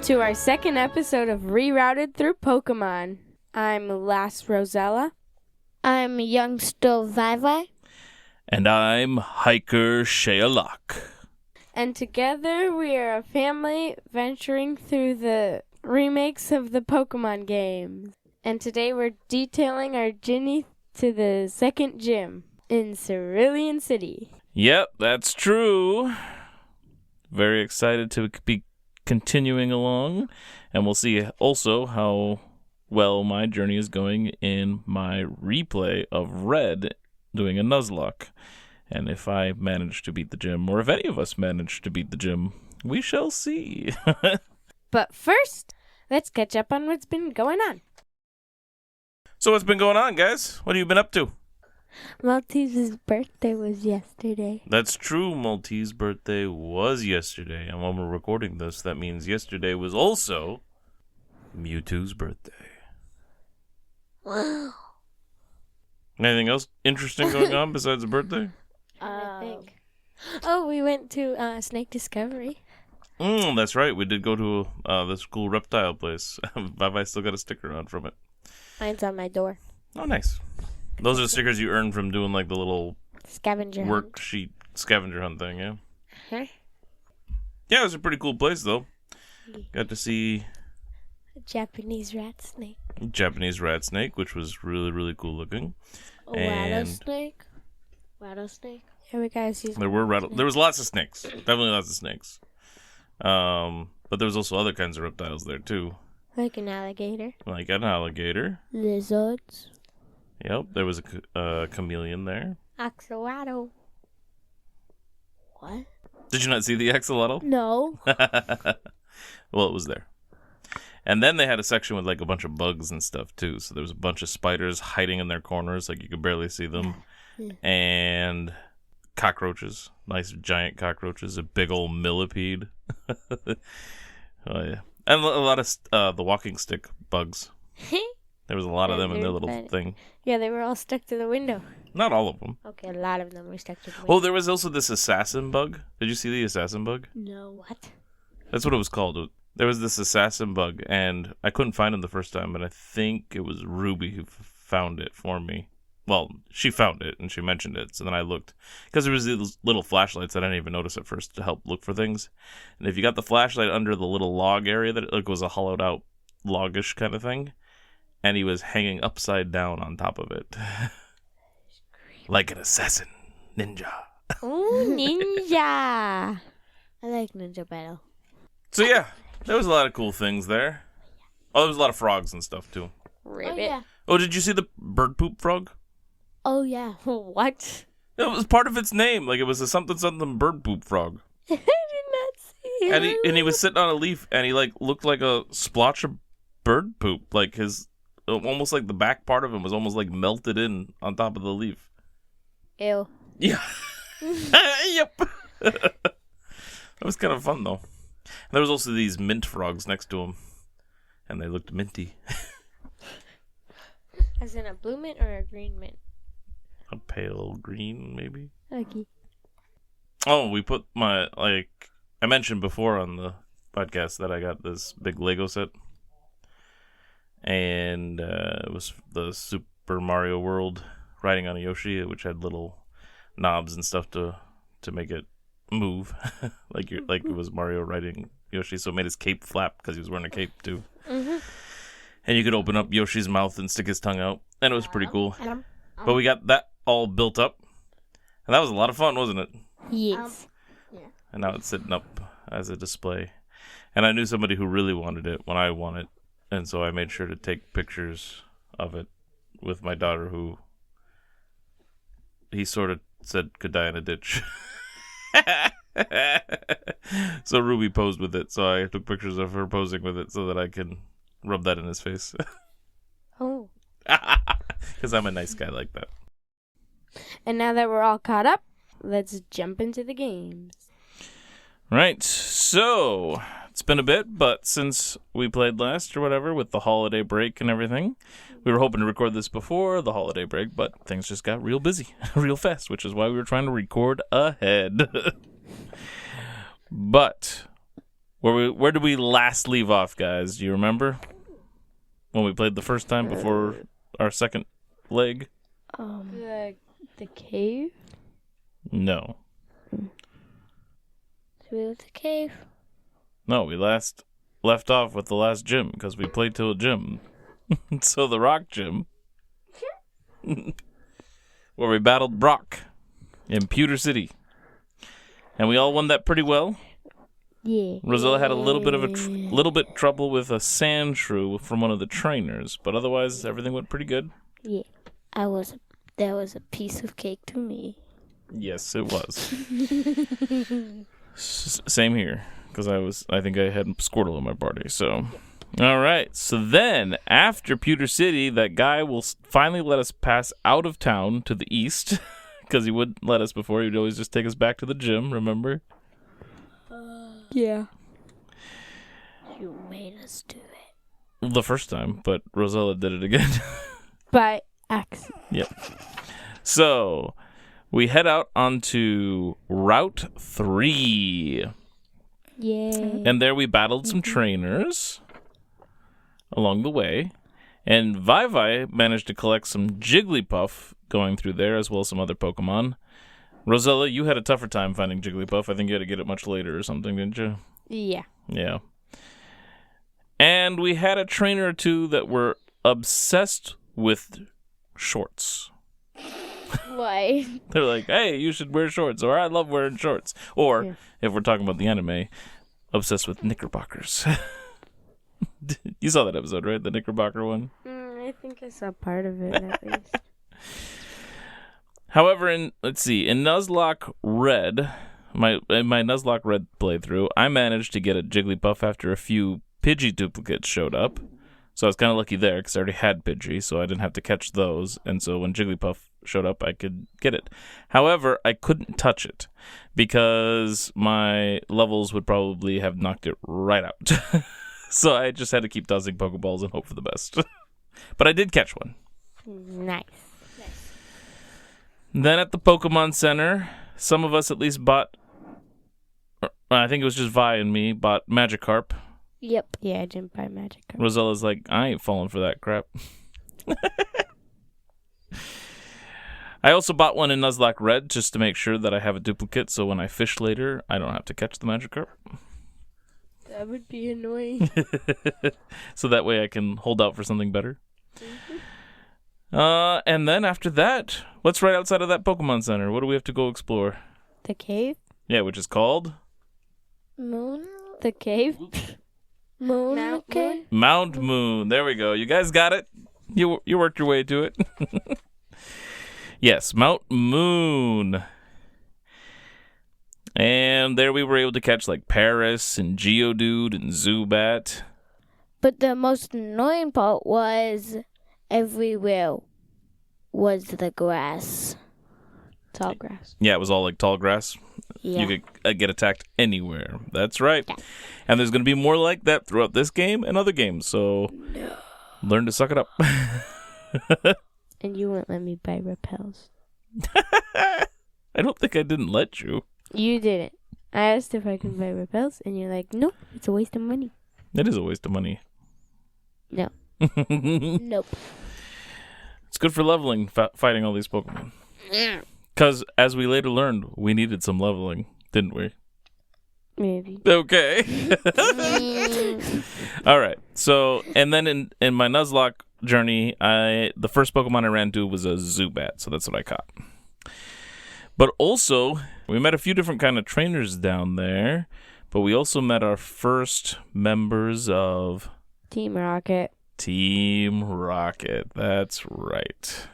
to our second episode of Rerouted Through Pokemon. I'm Last Rosella. I'm youngster Vi-Vi. And I'm hiker Shea Locke. And together we are a family venturing through the remakes of the Pokemon games. And today we're detailing our journey to the second gym in Cerulean City. Yep, that's true. Very excited to be continuing along. And we'll see also how well my journey is going in my replay of Red doing a Nuzlocke. And if I manage to beat the gym, or if any of us manage to beat the gym, we shall see. But first, let's catch up on what's been going on. So what's been going on, guys? What have you been up to? Maltese's birthday was yesterday. That's true. Maltese's birthday was yesterday. And when we're recording this, that means yesterday was also Mewtwo's birthday. Wow. Anything else interesting going on besides the birthday? I think. Oh, we went to Snake Discovery. That's right. We did go to this cool reptile place. Vi-Vi still got a sticker on from it. Mine's on my door. Oh, nice. Those are stickers you earn from doing like the little Scavenger worksheet scavenger hunt thing, yeah? Huh? Yeah, it was a pretty cool place, though. Got to see A Japanese rat snake. Japanese rat snake, which was really, really cool looking. A rattlesnake? Rattlesnake? Here we go. See There was lots of snakes. Definitely lots of snakes. But there was also other kinds of reptiles there, too. like an alligator. Like an alligator. Lizards? Yep, there was a chameleon there. Axolotl. What? Did you not see the axolotl? No. Well, it was there. And then they had a section with like a bunch of bugs and stuff too. So there was a bunch of spiders hiding in their corners, like you could barely see them. Yeah. And cockroaches, nice giant cockroaches, a big old millipede. Oh yeah, and a lot of the walking stick bugs. There was a lot of them in their little thing. Yeah, they were all stuck to the window. Not all of them. Okay, a lot of them were stuck to the window. Oh, there was also this assassin bug. Did you see the assassin bug? No. What? That's what it was called. There was this assassin bug, and I couldn't find him the first time, but I think it was Ruby who found it for me. Well, she found it, and she mentioned it, so then I looked. Because there was these little flashlights that I didn't even notice at first to help look for things. And if you got the flashlight under the little log area, that it was a hollowed-out logish kind of thing, and he was hanging upside down on top of it. Like an assassin. Ninja. Ooh, ninja! I like Ninja Battle. So yeah, there was a lot of cool things there. Oh, there was a lot of frogs and stuff too. Ribbit. Oh, yeah. Oh, did you see the bird poop frog? Oh, yeah. What? It was part of its name. Like it was a something bird poop frog. I did not see it. And he was sitting on a leaf, and he like looked like a splotch of bird poop. Like his, almost like the back part of him was almost like melted in on top of the leaf. Ew. Yeah. Yep. That was kind of fun though. There was also these mint frogs next to him, and they looked minty. As in a blue mint or a green mint? A pale green, maybe. Okay. Oh, we put I mentioned before on the podcast that I got this big Lego set. And it was the Super Mario World riding on a Yoshi, which had little knobs and stuff to make it move. like it was Mario riding Yoshi, so it made his cape flap because he was wearing a cape too. Mm-hmm. And you could open up Yoshi's mouth and stick his tongue out. And it was pretty cool. But we got that all built up. And that was a lot of fun, wasn't it? Yes. Yeah. And now it's sitting up as a display. And I knew somebody who really wanted it when I want it. And so I made sure to take pictures of it with my daughter, who he sort of said could die in a ditch. So Ruby posed with it. So I took pictures of her posing with it so that I can rub that in his face. Oh. Because I'm a nice guy like that. And now that we're all caught up, let's jump into the games. Right, so it's been a bit, but since we played last or whatever with the holiday break and everything, we were hoping to record this before the holiday break, but things just got real busy, real fast, which is why we were trying to record ahead. But Where did we last leave off, guys? Do you remember? When we played the first time before our second leg? The cave? So No. we were at the cave. No, we last left off with the last gym because we played till a gym. So the rock gym. Where we battled Brock in Pewter City. And we all won that pretty well. Yeah. Rosella had a little bit of little bit trouble with a sand shrew from one of the trainers, but otherwise everything went pretty good. Yeah. That was a piece of cake to me. Yes, it was. Same here, because I think I had Squirtle in my party. So, all right. So then, after Pewter City, that guy will finally let us pass out of town to the east, because he wouldn't let us before. He'd always just take us back to the gym. Remember? Yeah. You made us do it. The first time, but Rosella did it again. By accident. Yep. So, we head out onto Route 3. Yay. And there we battled some trainers along the way. And Vi-Vi managed to collect some Jigglypuff going through there, as well as some other Pokemon. Rosella, you had a tougher time finding Jigglypuff. I think you had to get it much later or something, didn't you? Yeah. Yeah. And we had a trainer or two that were obsessed with shorts. Why? They're like, hey, you should wear shorts, or I love wearing shorts. Or, if we're talking about the anime, obsessed with knickerbockers. You saw that episode, right? The knickerbocker one? I think I saw part of it, at least. However, in Nuzlocke Red, my Nuzlocke Red playthrough, I managed to get a Jigglypuff after a few Pidgey duplicates showed up. So I was kind of lucky there because I already had Pidgey, so I didn't have to catch those. And so when Jigglypuff showed up, I could get it. However, I couldn't touch it because my levels would probably have knocked it right out. So I just had to keep tossing Pokeballs and hope for the best. But I did catch one. Nice. Then at the Pokemon Center, some of us at least bought, I think it was just Vi and me, bought Magikarp. Yep. Yeah, I didn't buy Magikarp. Rosella's like, I ain't falling for that crap. I also bought one in Nuzlocke Red just to make sure that I have a duplicate, so when I fish later, I don't have to catch the Magikarp. That would be annoying. So that way I can hold out for something better. And then after that, what's right outside of that Pokemon Center? What do we have to go explore? The cave? Yeah, which is called? Moon? The cave? Moon? Mount Okay. Moon? Mount Moon. There we go. You guys got it. You worked your way to it. Yes, Mount Moon. And there we were able to catch like Paris and Geodude and Zubat. But the most annoying part was everywhere was the grass. Tall grass. Yeah, it was all like tall grass. Yeah. You could get attacked anywhere. That's right. Yeah. And there's going to be more like that throughout this game and other games. So learn to suck it up. And you wouldn't let me buy repels. I don't think I didn't let you. You didn't. I asked if I could buy repels, and you're like, no, it's a waste of money. It is a waste of money. No. Nope. It's good for leveling, fighting all these Pokemon. Because, as we later learned, we needed some leveling, didn't we? Maybe. Okay. All right. So, and then in my Nuzlocke journey, the first Pokemon I ran to was a Zubat, so that's what I caught. But also, we met a few different kind of trainers down there, but we also met our first members of Team Rocket. Team Rocket. That's right.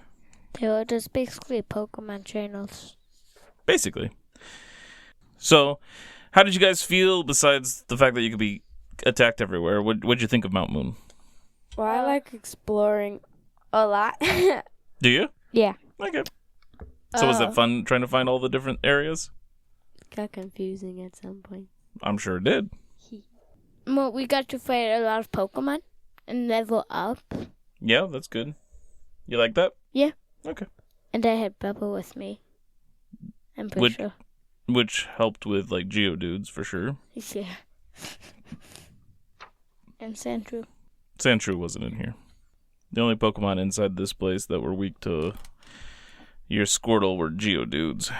They were just basically Pokemon trainers. Basically. So, how did you guys feel besides the fact that you could be attacked everywhere? What'd you think of Mount Moon? Well, I like exploring a lot. Do you? Yeah. Okay. So was it fun trying to find all the different areas? Got confusing at some point. I'm sure it did. Well, we got to fight a lot of Pokemon and level up. Yeah, that's good. You like that? Yeah. Okay. And I had Bubba with me. I'm pretty sure. Which helped with, like, Geodudes, for sure. Yeah. And Sandshrew. Sandshrew wasn't in here. The only Pokemon inside this place that were weak to your Squirtle were Geodudes.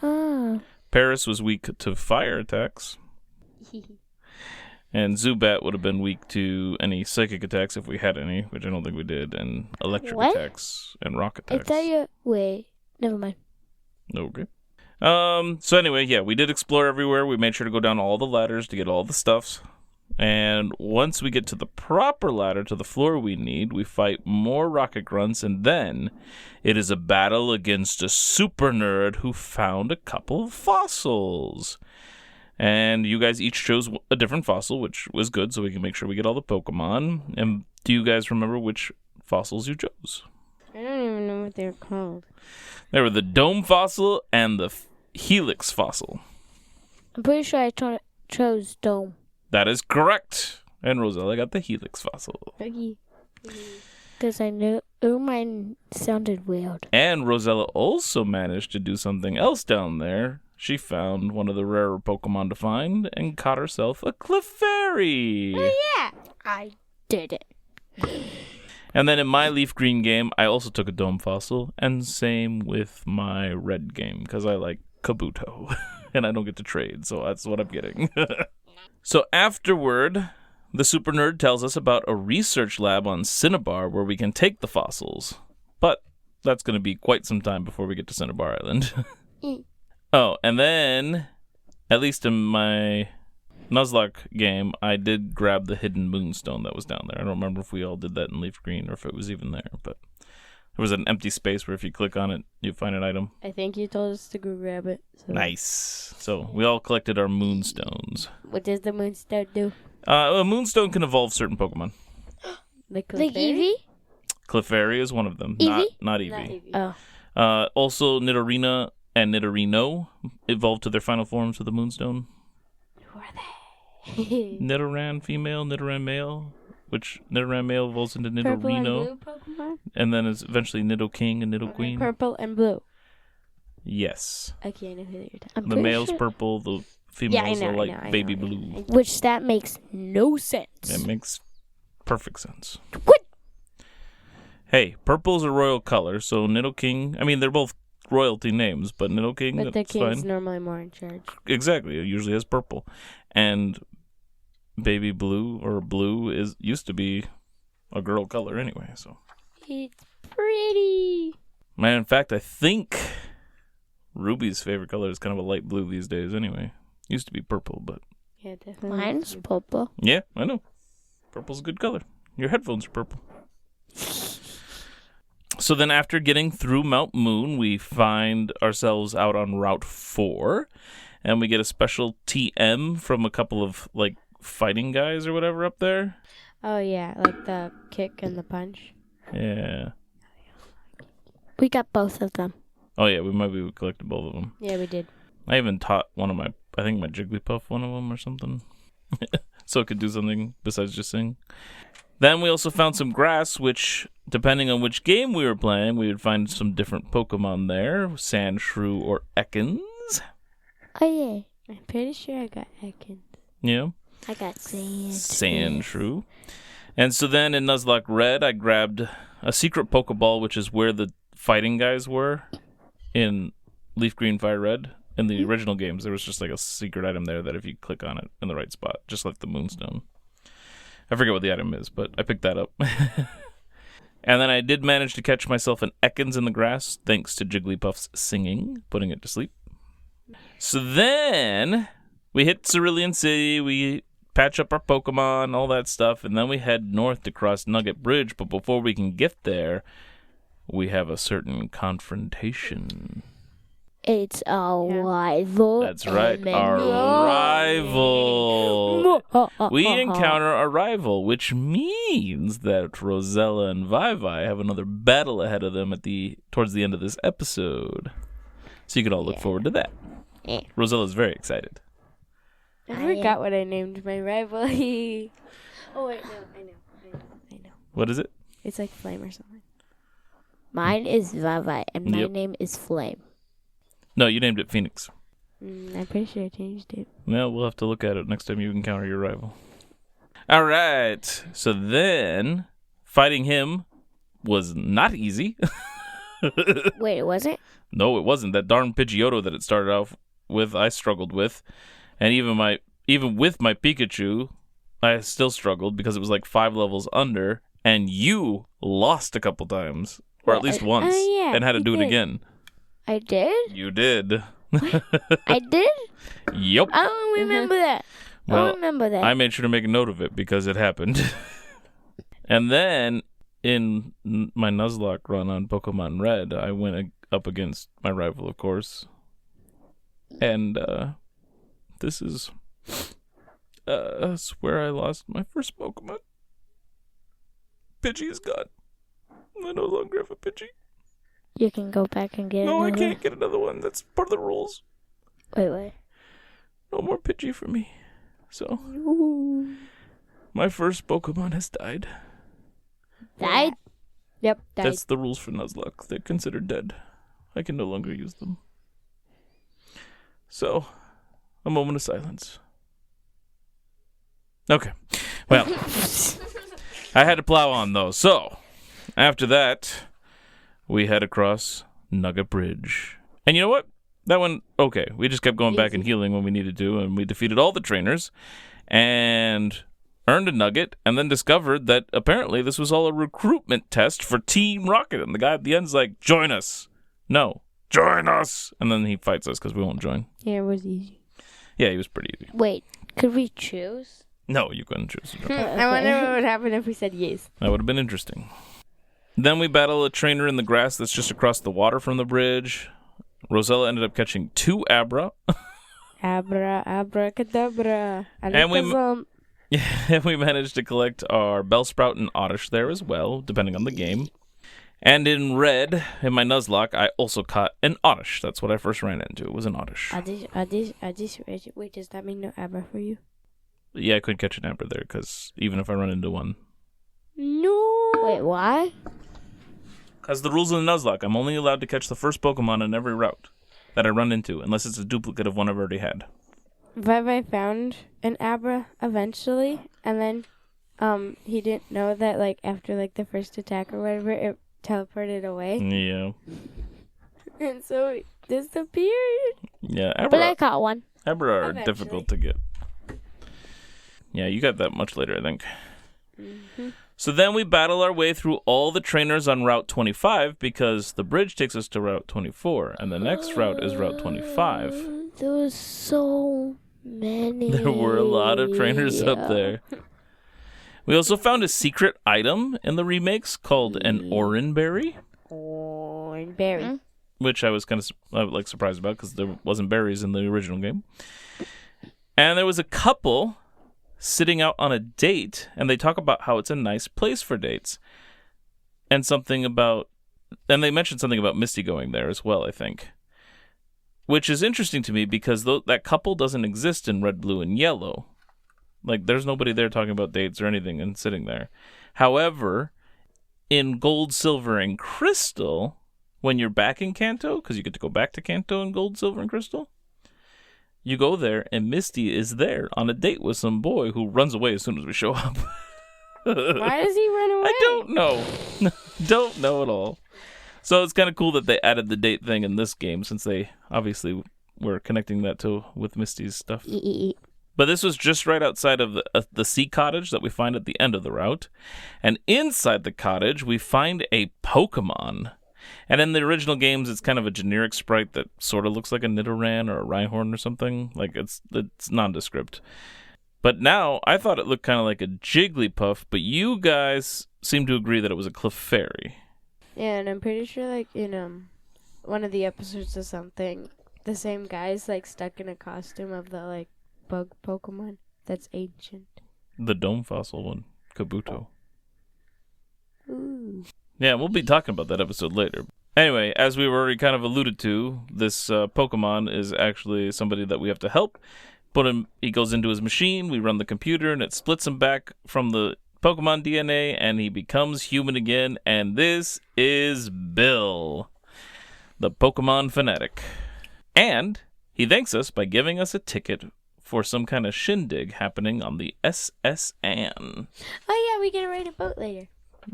Ah. Paris was weak to fire attacks. And Zubat would have been weak to any psychic attacks if we had any, which I don't think we did, and electric attacks and rock attacks. I thought you... Wait. Never mind. Okay. So anyway, yeah, we did explore everywhere. We made sure to go down all the ladders to get all the stuffs. And once we get to the proper ladder to the floor we need, we fight more rocket grunts, and then it is a battle against a super nerd who found a couple of fossils. And you guys each chose a different fossil, which was good, so we can make sure we get all the Pokemon. And do you guys remember which fossils you chose? I don't even know what they're called. They were the Dome Fossil and the Helix Fossil. I'm pretty sure I chose Dome. That is correct. And Rosella got the Helix Fossil. Because I knew mine sounded weird. And Rosella also managed to do something else down there. She found one of the rarer Pokemon to find and caught herself a Clefairy. Oh, yeah. I did it. And then in my leaf green game, I also took a Dome Fossil. And same with my red game, because I like Kabuto. And I don't get to trade, so that's what I'm getting. So afterward, the super nerd tells us about a research lab on Cinnabar where we can take the fossils. But that's going to be quite some time before we get to Cinnabar Island. Oh, and then, at least in my Nuzlocke game, I did grab the hidden moonstone that was down there. I don't remember if we all did that in leaf green or if it was even there, but there was an empty space where if you click on it, you find an item. I think you told us to go grab it. So. Nice. So we all collected our moonstones. What does the moonstone do? A moonstone can evolve certain Pokemon. Like Eevee? Clefairy is one of them. Eevee? Not Eevee. Oh. Also, Nidorina and Nidorino evolved to their final forms with the moonstone. Who are they? Nidoran female, Nidoran male, which Nidoran male evolves into Purple and Nidorino. blue Pokemon? And then it's eventually Nidoking and Nidoqueen. Purple and blue. Yes. Okay, I know who you're talking The male's purple, the females are like I baby know. blue. Which that makes no sense. It makes perfect sense. What? Hey, purple's a royal color, so Nidoking, I mean, they're both royalty names, but Nidoking, But the that's king's fine. normally more in charge. Exactly, it usually has purple. And baby blue, or blue, used to be a girl color anyway, so. It's pretty. Man, in fact, I think Ruby's favorite color is kind of a light blue these days anyway. Used to be purple, but... Yeah, definitely. Mine's purple. Yeah, I know. Purple's a good color. Your headphones are purple. So then after getting through Mount Moon, we find ourselves out on Route 4, and we get a special TM from a couple of, like, fighting guys or whatever up there. Oh, yeah, like the kick and the punch. Yeah. We got both of them. Oh, yeah, we collected both of them. Yeah, we did. I even taught one of my Jigglypuff one of them or something. So it could do something besides just sing. Then we also found some grass, which, depending on which game we were playing, we would find some different Pokemon there. Sandshrew or Ekans. Oh, yeah. I'm pretty sure I got Ekans. Yeah. I got Sandshrew. And so then in Nuzlocke Red, I grabbed a secret Pokeball, which is where the fighting guys were in Leaf Green, Fire Red. In the original games, there was just like a secret item there that if you click on it in the right spot, just like the Moonstone. I forget what the item is, but I picked that up. And then I did manage to catch myself an Ekans in the grass, thanks to Jigglypuff's singing, putting it to sleep. So then we hit Cerulean City, we patch up our Pokemon, all that stuff, and then we head north to cross Nugget Bridge. But before we can get there, we have a certain confrontation. It's our rival. That's right, our rival. We encounter a rival, which means that Rosella and Vi-Vi have another battle ahead of them towards the end of this episode. So you can all look forward to that. Yeah. Rosella's very excited. I forgot what I named my rival. Oh, wait, no, I know. What is it? It's like Flame or something. Mine is Vi-Vi, and my Yep. name is Flame. No, you named it Phoenix. I'm pretty sure I changed it. Well, we'll have to look at it next time you encounter your rival. All right. So then, fighting him was not easy. Wait, was it? No, it wasn't. That darn Pidgeotto that it started off with, I struggled with. And even with my Pikachu, I still struggled because it was like 5 levels under, and you lost a couple times, or at least once, yeah, and had to you do it did. again. I did? You did. I did? Yep. I don't remember that. I Well, don't remember that. I made sure to make a note of it because it happened. And then in my Nuzlocke run on Pokemon Red, I went up against my rival, of course. And this is where I lost my first Pokemon. Pidgey is gone. I no longer have a Pidgey. You can go back and get No, I another. can't get another one. That's part of the rules. Wait. No more Pidgey for me. So, my first Pokemon has died. Died? Yep, died. That's the rules for Nuzlocke. They're considered dead. I can no longer use them. So, a moment of silence. Okay. Well, I had to plow on, though. So, after that, we head across Nugget Bridge. And you know what? That one, okay. We just kept going back and healing when we needed to, and we defeated all the trainers, and earned a nugget, and then discovered that apparently this was all a recruitment test for Team Rocket. And the guy at the end's like, join us. No, join us. And then he fights us because we won't join. Yeah, it was easy. Yeah, he was pretty easy. Wait, could we choose? No, you couldn't choose. I wonder what would happen if we said yes. That would have been interesting. Then we battle a trainer in the grass that's just across the water from the bridge. Rosella ended up catching 2 Abra. Abracadabra. And we managed to collect our Bellsprout and Oddish there as well, depending on the game. And in red, in my Nuzlocke, I also caught an Oddish. That's what I first ran into. It was an Oddish. Wait, does that mean no Abra for you? Yeah, I couldn't catch an Abra there, because even if I run into one. No. Wait, why? Because the rules in the Nuzlocke, I'm only allowed to catch the first Pokemon in every route that I run into, unless it's a duplicate of one I've already had. Vi-Vi found an Abra eventually, and then he didn't know that like after like the first attack or whatever, it teleported away. Yeah. And so it disappeared. Yeah, But I caught one. Abra are Eventually. difficult to get. Yeah, you got that much later, I think. Mm-hmm. So then we battle our way through all the trainers on Route 25 because the bridge takes us to Route 24, and the next route is Route 25. There was so many. There were a lot of trainers up there. We also found a secret item in the remakes called an Oranberry, Oranberry. which I was kind of surprised about because there wasn't berries in the original game. And there was a couple sitting out on a date, and they talk about how it's a nice place for dates. And they mentioned something about Misty going there as well, I think. Which is interesting to me because that couple doesn't exist in Red, Blue, and Yellow. Like, there's nobody there talking about dates or anything and sitting there. However, in Gold, Silver, and Crystal, when you're back in Kanto, because you get to go back to Kanto in Gold, Silver, and Crystal, you go there, and Misty is there on a date with some boy who runs away as soon as we show up. Why does he run away? I don't know. Don't know at all. So it's kind of cool that they added the date thing in this game, since they obviously were connecting that with Misty's stuff. But this was just right outside of the sea cottage that we find at the end of the route. And inside the cottage, we find a Pokemon. And in the original games, it's kind of a generic sprite that sort of looks like a Nidoran or a Rhyhorn or something. Like, it's nondescript. But now, I thought it looked kind of like a Jigglypuff, but you guys seem to agree that it was a Clefairy. Yeah, and I'm pretty sure, like, in one of the episodes or something, the same guy's, like, stuck in a costume of the, like, bug Pokemon that's ancient. The Dome Fossil one, Kabuto. Ooh. Yeah, we'll be talking about that episode later. Anyway, as we were already kind of alluded to, this Pokemon is actually somebody that we have to help. He goes into his machine, we run the computer, and it splits him back from the Pokemon DNA, and he becomes human again, and this is Bill, the Pokemon fanatic. And He thanks us by giving us a ticket for some kind of shindig happening on the SS Anne. Oh, yeah, we get to ride a boat later.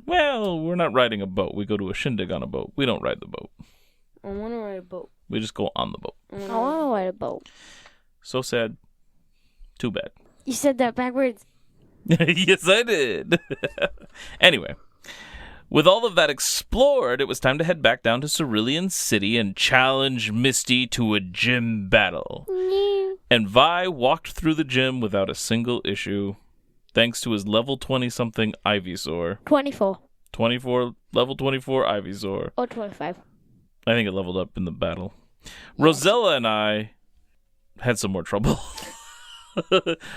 Well, we're not riding a boat. We go to a shindig on a boat. We don't ride the boat. I want to ride a boat. We just go on the boat. I want to ride a boat. So sad. Too bad. You said that backwards. Yes, I did. Anyway, with all of that explored, it was time to head back down to Cerulean City and challenge Misty to a gym battle. And Vi walked through the gym without a single issue, thanks to his level 20-something Ivysaur. 24. Level 24 Ivysaur. Or 25. I think it leveled up in the battle. Rosella and I had some more trouble.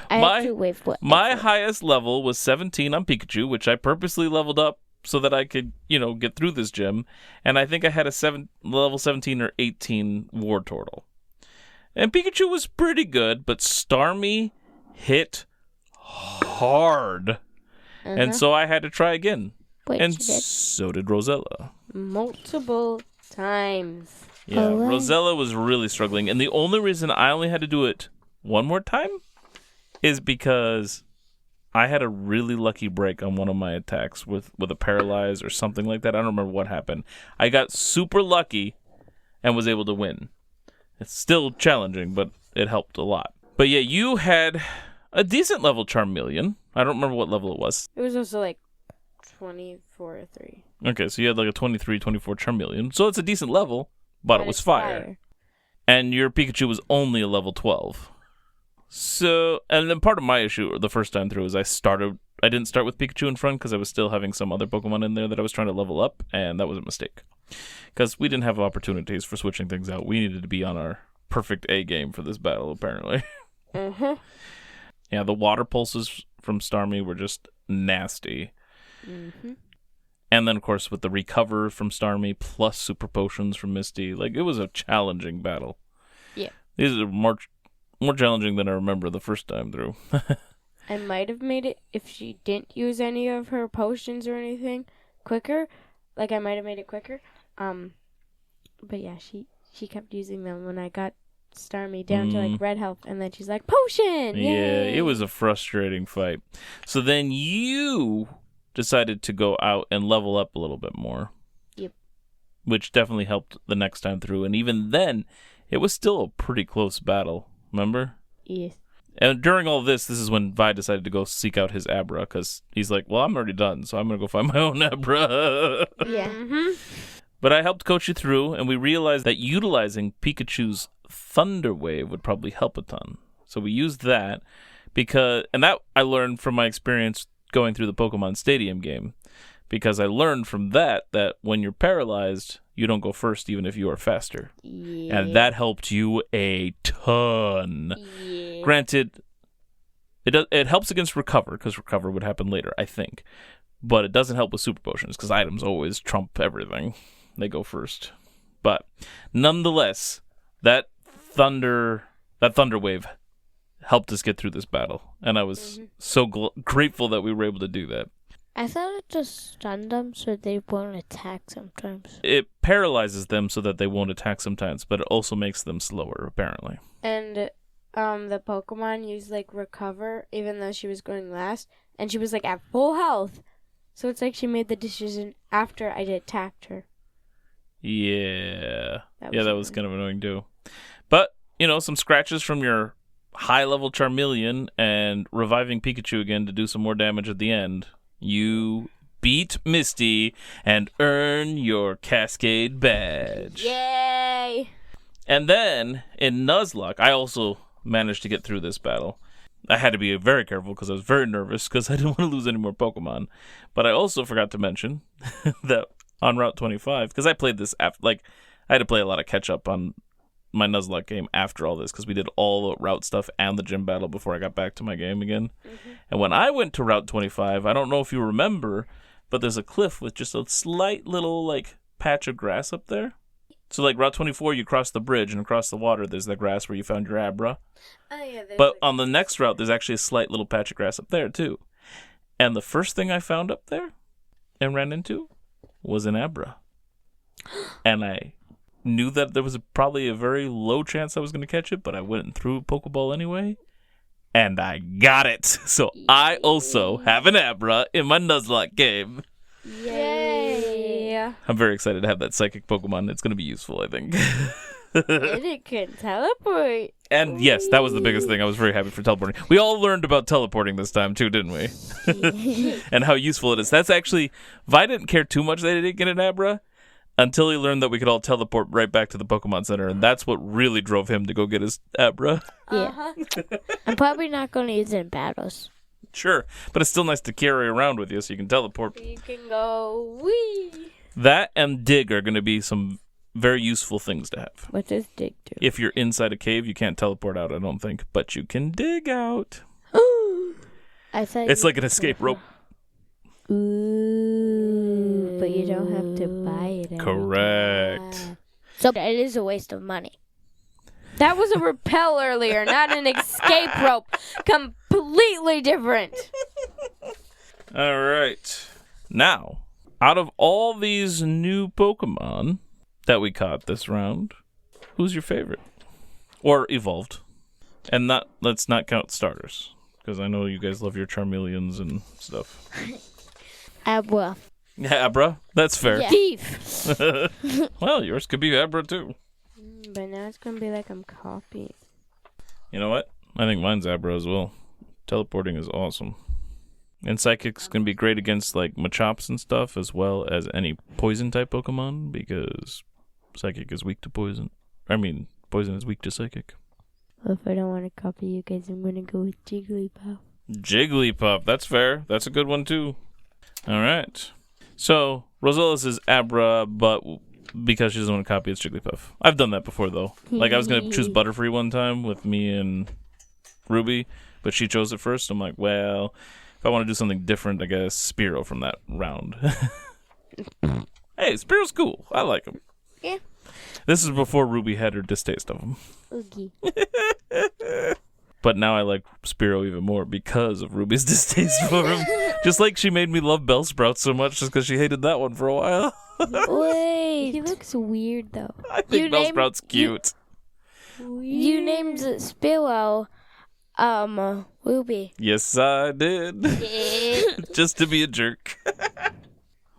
I had to wait for My highest level was 17 on Pikachu, which I purposely leveled up so that I could, get through this gym. And I think I had a level 17 or 18 Wartortle. And Pikachu was pretty good, but Starmie hit hard. And so I had to try again. Wait, and so did Rosella. Multiple times. Yeah, Oh, right. Rosella was really struggling. And the only reason I only had to do it one more time is because I had a really lucky break on one of my attacks with a paralyze or something like that. I don't remember what happened. I got super lucky and was able to win. It's still challenging, but it helped a lot. But yeah, you had a decent level Charmeleon. I don't remember what level it was. It was also like 24 or 3. Okay, so you had like a 23, 24 Charmeleon. So it's a decent level, but it was fire. And your Pikachu was only a level 12. So, and then part of my issue the first time through is I didn't start with Pikachu in front because I was still having some other Pokemon in there that I was trying to level up, and that was a mistake. Because we didn't have opportunities for switching things out. We needed to be on our perfect A game for this battle, apparently. Mm-hmm. Yeah, the water pulses from Starmie were just nasty. Mm-hmm. And then, of course, with the recover from Starmie plus super potions from Misty, it was a challenging battle. Yeah. These are more challenging than I remember the first time through. I might have made it if she didn't use any of her potions or anything quicker. I might have made it quicker. But yeah, she kept using them when I got Starmie down to red health, and then she's like, potion! Yay! Yeah, it was a frustrating fight. So then you decided to go out and level up a little bit more. Yep. Which definitely helped the next time through. And even then, it was still a pretty close battle. Remember? Yes. And during all this is when Vi decided to go seek out his Abra, because he's like, well, I'm already done, so I'm going to go find my own Abra. Yeah. Mm-hmm. But I helped coach you through, and we realized that utilizing Pikachu's Thunder Wave would probably help a ton. So we used that, and that I learned from my experience going through the Pokemon Stadium game, because I learned from that when you're paralyzed, you don't go first even if you are faster. Yeah. And that helped you a ton. Yeah. Granted, it helps against Recover, because Recover would happen later, I think. But it doesn't help with Super Potions, because items always trump everything. They go first. But nonetheless, that Thunder Wave helped us get through this battle. And I was so grateful that we were able to do that. I thought it just stunned them so they won't attack sometimes. It paralyzes them so that they won't attack sometimes, but it also makes them slower, apparently. And the Pokemon used Recover, even though she was going last, and she was at full health. So it's she made the decision after I attacked her. Yeah. That was kind of annoying too. But, some scratches from your high-level Charmeleon and reviving Pikachu again to do some more damage at the end. You beat Misty and earn your Cascade Badge. Yay! And then, in Nuzlocke, I also managed to get through this battle. I had to be very careful because I was very nervous because I didn't want to lose any more Pokemon. But I also forgot to mention that on Route 25, because I played this after, I had to play a lot of catch-up on my Nuzlocke game after all this, because we did all the route stuff and the gym battle before I got back to my game again. Mm-hmm. And when I went to Route 25, I don't know if you remember, but there's a cliff with just a slight little patch of grass up there. So Route 24, you cross the bridge, and across the water there's the grass where you found your Abra. Oh yeah. But on the next route there's actually a slight little patch of grass up there too. And the first thing I found up there and ran into was an Abra. And I knew that there was probably a very low chance I was going to catch it, but I went and threw a Pokeball anyway, and I got it. So I also have an Abra in my Nuzlocke game. Yay! I'm very excited to have that Psychic Pokemon. It's going to be useful, I think. And it can teleport. And yes, that was the biggest thing. I was very happy for teleporting. We all learned about teleporting this time too, didn't we? And how useful it is. That's actually, Vi didn't care too much that he didn't get an Abra until he learned that we could all teleport right back to the Pokemon Center, and that's what really drove him to go get his Abra. Yeah. I'm probably not going to use it in battles. Sure, but it's still nice to carry around with you so you can teleport. You can go wee. That and Dig are going to be some very useful things to have. What does Dig do? If you're inside a cave, you can't teleport out, I don't think, but you can dig out. I thought It's like an escape rope. Ooh, but you don't have to buy it. every Correct. time. So it is a waste of money. That was a rappel earlier, not an escape rope. Completely different. All right. Now, out of all these new Pokemon that we caught this round, who's your favorite? Or evolved? And let's not count starters, because I know you guys love your Charmeleons and stuff. Abra. Yeah, Abra. That's fair. Yeah. Thief. Well, yours could be Abra, too. But now it's going to be like I'm copying. You know what? I think mine's Abra as well. Teleporting is awesome. And Psychic's going to be great against, like, Machops and stuff, as well as any Poison-type Pokemon, because Psychic is weak to Poison. I mean, Poison is weak to Psychic. Well, if I don't want to copy you guys, I'm going to go with Jigglypuff. Jigglypuff. That's fair. That's a good one, too. All right. So, Rosella's is Abra, but because she doesn't want to copy, it's Jigglypuff. I've done that before, though. Like, I was going to choose Butterfree one time with me and Ruby, but she chose it first. I'm like, well, if I want to do something different, I guess Spearow from that round. Hey, Spearow's cool. I like him. Yeah. This is before Ruby had her distaste of him. Oogie. But now I like Spearow even more because of Ruby's distaste for him. Just like she made me love Bellsprout so much just because she hated that one for a while. Wait. He looks weird, though. I think Bellsprout's cute. You named Spearow, Ruby. Yes, I did. Just to be a jerk.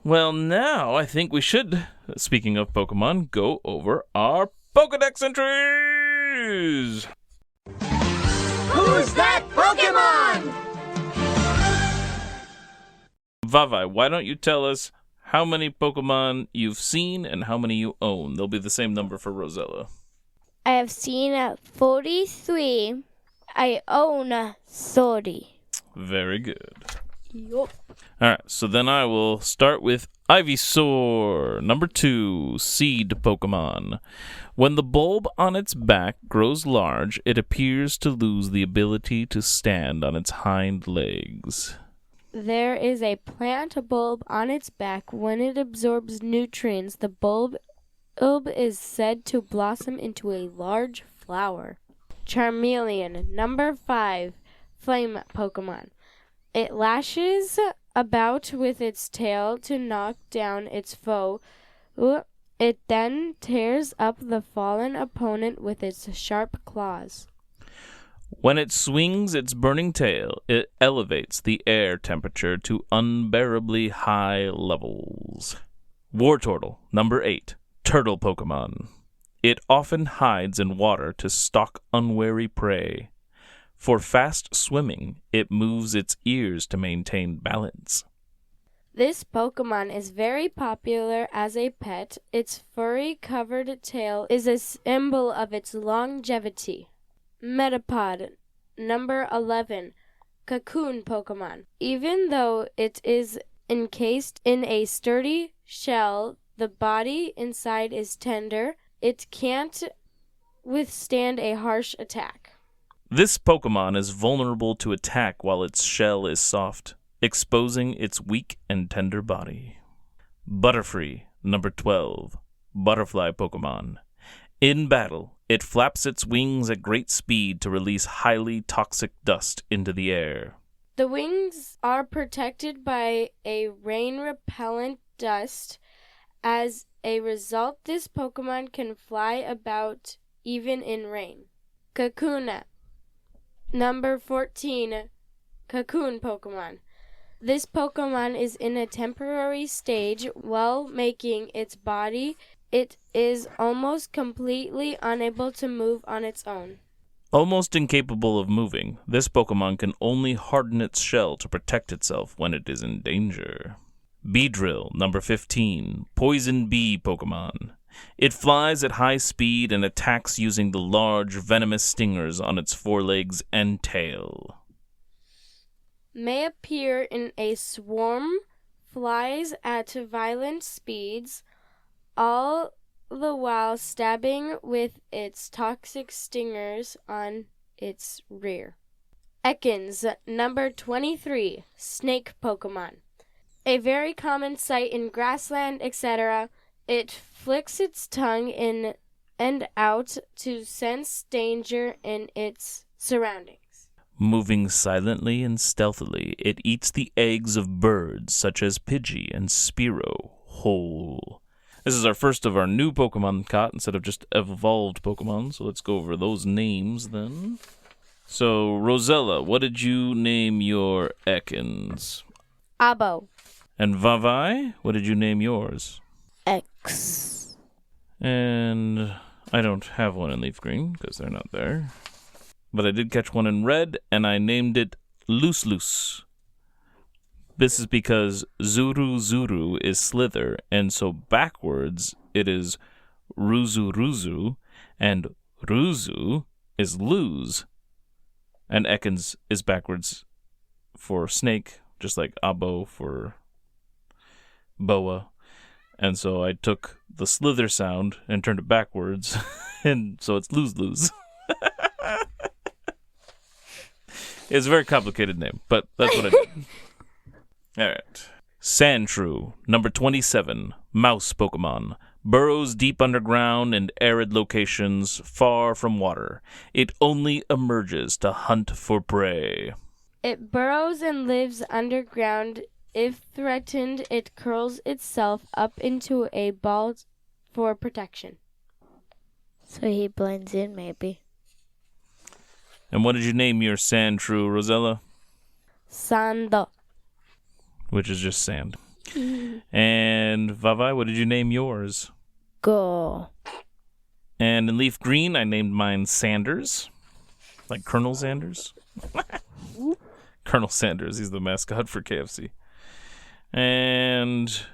Well, now I think we should, speaking of Pokemon, go over our Pokedex entries. Who's that Pokemon? Vi-Vi, why don't you tell us how many Pokemon you've seen and how many you own? They'll be the same number for Rosella. I have seen 43. I own 30. Very good. Yup. All right, so then I will start with Ivysaur, number 2, Seed Pokemon. When the bulb on its back grows large, it appears to lose the ability to stand on its hind legs. There is a plant bulb on its back. When it absorbs nutrients, the bulb is said to blossom into a large flower. Charmeleon, number 5, Flame Pokemon. It lashes about with its tail to knock down its foe. It then tears up the fallen opponent with its sharp claws. When it swings its burning tail, it elevates the air temperature to unbearably high levels. Wartortle, number 8, Turtle Pokemon. It often hides in water to stalk unwary prey. For fast swimming, it moves its ears to maintain balance. This Pokemon is very popular as a pet. Its furry covered tail is a symbol of its longevity. Metapod, number 11, Cocoon Pokemon. Even though it is encased in a sturdy shell, the body inside is tender. It can't withstand a harsh attack. This Pokemon is vulnerable to attack while its shell is soft, exposing its weak and tender body. Butterfree, number 12, Butterfly Pokemon. In battle, it flaps its wings at great speed to release highly toxic dust into the air. The wings are protected by a rain-repellent dust. As a result, this Pokemon can fly about even in rain. Kakuna. Number 14, Cocoon Pokemon. This Pokemon is in a temporary stage while making its body. It is almost completely unable to move on its own. Almost incapable of moving, this Pokemon can only harden its shell to protect itself when it is in danger. Beedrill, number 15, Poison Bee Pokemon. It flies at high speed and attacks using the large, venomous stingers on its forelegs and tail. May appear in a swarm, flies at violent speeds, all the while stabbing with its toxic stingers on its rear. Ekans, number 23, Snake Pokemon. A very common sight in grassland, etc. It flicks its tongue in and out to sense danger in its surroundings. Moving silently and stealthily, it eats the eggs of birds such as Pidgey and Spearow whole. This is our first of our new Pokemon caught instead of just evolved Pokemon, so let's go over those names then. So, Rosella, what did you name your Ekans? Abo. And Vi-Vi, what did you name yours? X. And I don't have one in leaf green because they're not there. But I did catch one in red, and I named it Loose Loose. This is because Zuru Zuru is Slither, and so backwards it is Ruzu Ruzu, and Ruzu is Lose. And Ekans is backwards for snake, just like Abo for boa. And so I took the slither sound and turned it backwards, and so it's lose-lose. It's a very complicated name, but that's what I did. All right. Sandshrew, number 27, Mouse Pokemon. Burrows deep underground in arid locations far from water. It only emerges to hunt for prey. It burrows and lives underground. If threatened, it curls itself up into a ball for protection. So he blends in, maybe. And what did you name your Sandshrew, Rosella? Sando. Which is just sand. And Vi-Vi, what did you name yours? Go. And in leaf green, I named mine Sanders. Like Colonel Sanders. Colonel Sanders, he's the mascot for KFC. And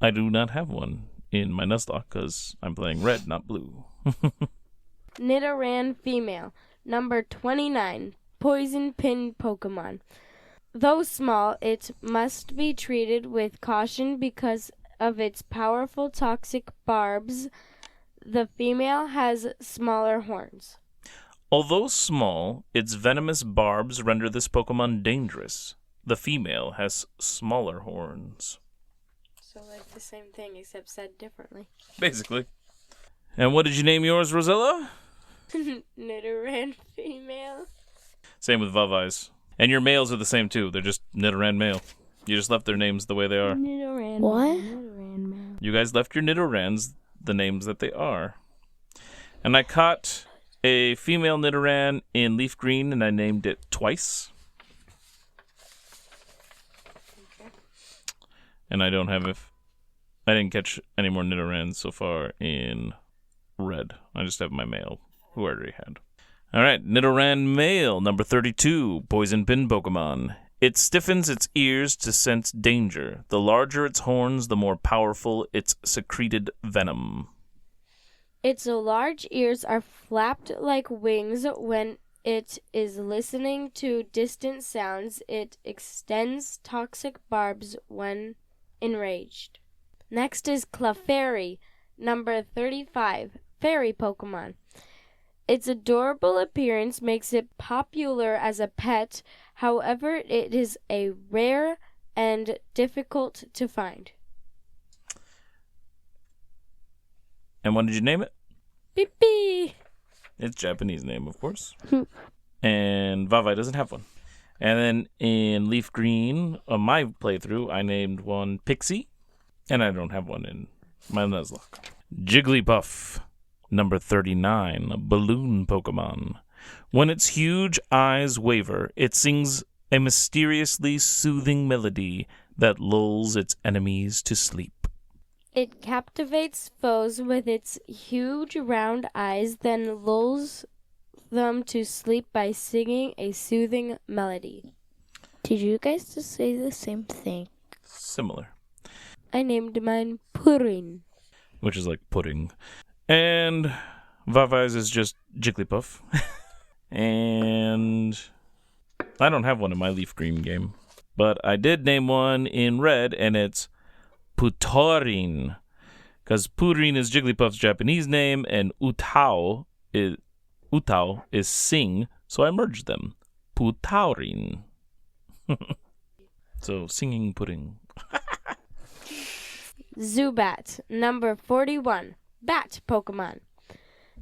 I do not have one in my Nuzlocke because I'm playing red, not blue. Nidoran female, number 29, Poison Pin Pokemon. Though small, it must be treated with caution because of its powerful toxic barbs. The female has smaller horns. Although small, its venomous barbs render this Pokemon dangerous. The female has smaller horns. So like the same thing except said differently. Basically. And what did you name yours, Rosella? Nidoran female. Same with Vi-Vi's. And your males are the same too. They're just Nidoran male. You just left their names the way they are. Nidoran. What? Nidoran male. You guys left your Nidorans the names that they are. And I caught a female Nidoran in leaf green and I named it Twice. And I didn't catch any more Nidorans so far in red. I just have my male, who I already had. All right, Nidoran male, number 32, Poison Pin Pokemon. It stiffens its ears to sense danger. The larger its horns, the more powerful its secreted venom. Its large ears are flapped like wings when it is listening to distant sounds. It extends toxic barbs when enraged. Next is Clefairy, number 35, Fairy Pokemon. Its adorable appearance makes it popular as a pet. However, it is a rare and difficult to find. And what did you name it? Beep. It's Japanese name, of course. And Vi-Vi doesn't have one. And then in leaf green, on my playthrough, I named one Pixie. And I don't have one in my Nuzlocke. Jigglypuff, number 39, balloon Pokemon. When its huge eyes waver, it sings a mysteriously soothing melody that lulls its enemies to sleep. It captivates foes with its huge round eyes, then lulls them to sleep by singing a soothing melody. Did you guys just say the same thing? Similar. I named mine Purin. Which is like pudding. And Vi-Vi's is just Jigglypuff. And I don't have one in my leaf green game. But I did name one in red, and it's Putorin. Because Purin is Jigglypuff's Japanese name, and Utao is sing, so I merged them. Putaurin. So, singing pudding. Zubat, number 41, bat Pokemon.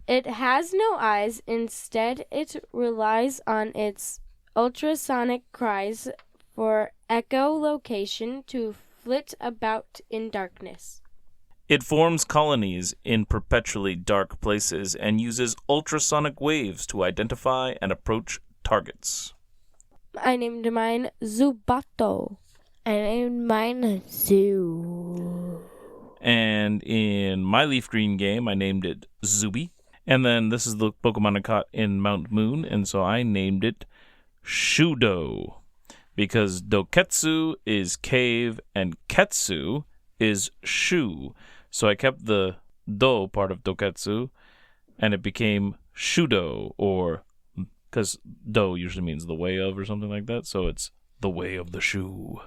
It has no eyes. Instead, it relies on its ultrasonic cries for echolocation to flit about in darkness. It forms colonies in perpetually dark places and uses ultrasonic waves to identify and approach targets. I named mine Zubato. I named mine Zoo. And in my leaf green game, I named it Zubi. And then this is the Pokemon I caught in Mount Moon, and so I named it Shudo. Because Doketsu is cave and Ketsu is shoe. So I kept the Do part of Doketsu, and it became Shudo, or because Do usually means the way of or something like that, so it's the way of the shoe.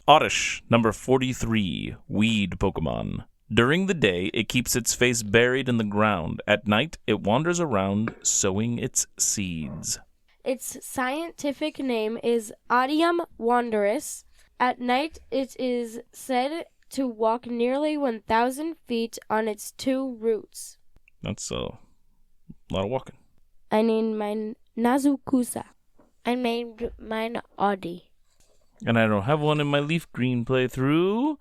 Oddish, number 43, weed Pokemon. During the day, it keeps its face buried in the ground. At night, it wanders around sowing its seeds. Its scientific name is Odium wanderus. At night, it is said to walk nearly 1,000 feet on its two roots. That's a lot of walking. I named mine Nazukusa. I named mine Audi. And I don't have one in my leaf green playthrough,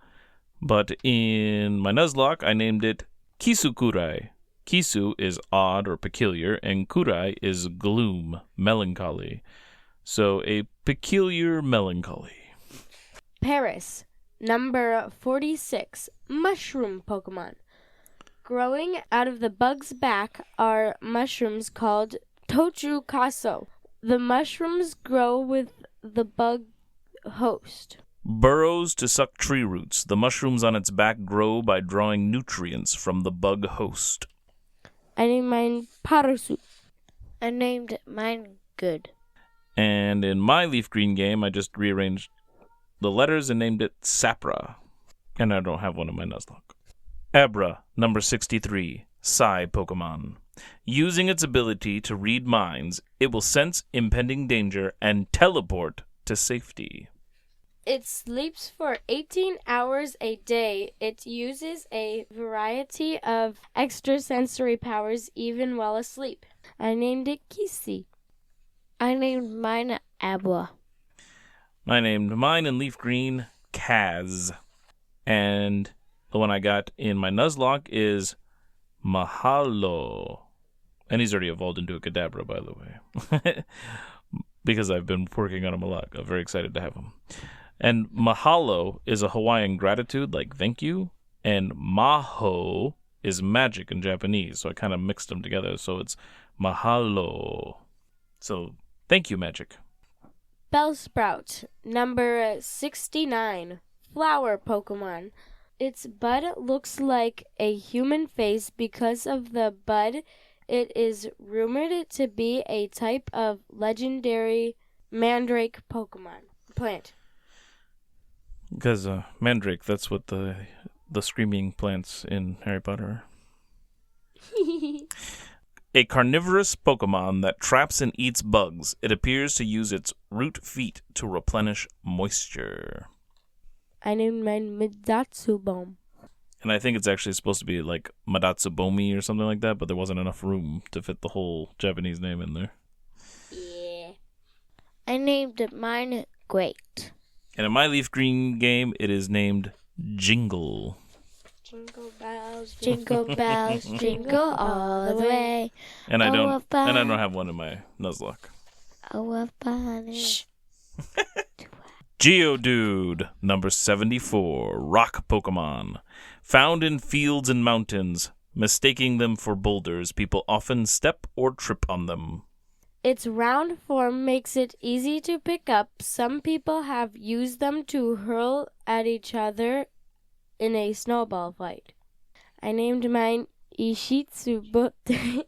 but in my Nuzlocke, I named it Kisukurai. Kisu is odd or peculiar, and Kurai is gloom, melancholy. So a peculiar melancholy. Paris, number 46, mushroom Pokemon. Growing out of the bug's back are mushrooms called Tochukaso. The mushrooms grow with the bug host. Burrows to suck tree roots. The mushrooms on its back grow by drawing nutrients from the bug host. I named mine Parasu. I named mine Good. And in my leaf green game, I just rearranged the letters and named it Sapra. And I don't have one in my Nuzlocke. Abra, number 63, Psy Pokemon. Using its ability to read minds, it will sense impending danger and teleport to safety. It sleeps for 18 hours a day. It uses a variety of extrasensory powers even while asleep. I named it Kisi. I named mine Abwa. I named mine in leaf green Kaz. And the one I got in my Nuzlocke is Mahalo. And he's already evolved into a Kadabra, by the way. Because I've been working on him a lot. I'm very excited to have him. And mahalo is a Hawaiian gratitude, like thank you. And maho is magic in Japanese. So I kind of mixed them together. So it's mahalo. So thank you, magic. Bellsprout, number 69, flower Pokemon. Its bud looks like a human face because of the bud. It is rumored to be a type of legendary mandrake Pokemon plant. Because mandrake, that's what the screaming plants in Harry Potter are. A carnivorous Pokemon that traps and eats bugs. It appears to use its root feet to replenish moisture. I named mine Midatsubom. And I think it's actually supposed to be like Madatsubomi or something like that, but there wasn't enough room to fit the whole Japanese name in there. Yeah. I named mine Great. And in my leaf green game, it is named Jingle. Jingle bells, jingle all the way. And I Oh, don't what fun. and I don't have one in my Nuzlocke. Oh, what fun. Shh. Geodude, number 74, rock Pokemon. Found in fields and mountains. Mistaking them for boulders, people often step or trip on them. Its round form makes it easy to pick up. Some people have used them to hurl at each other in a snowball fight. I named mine Ishitsubote.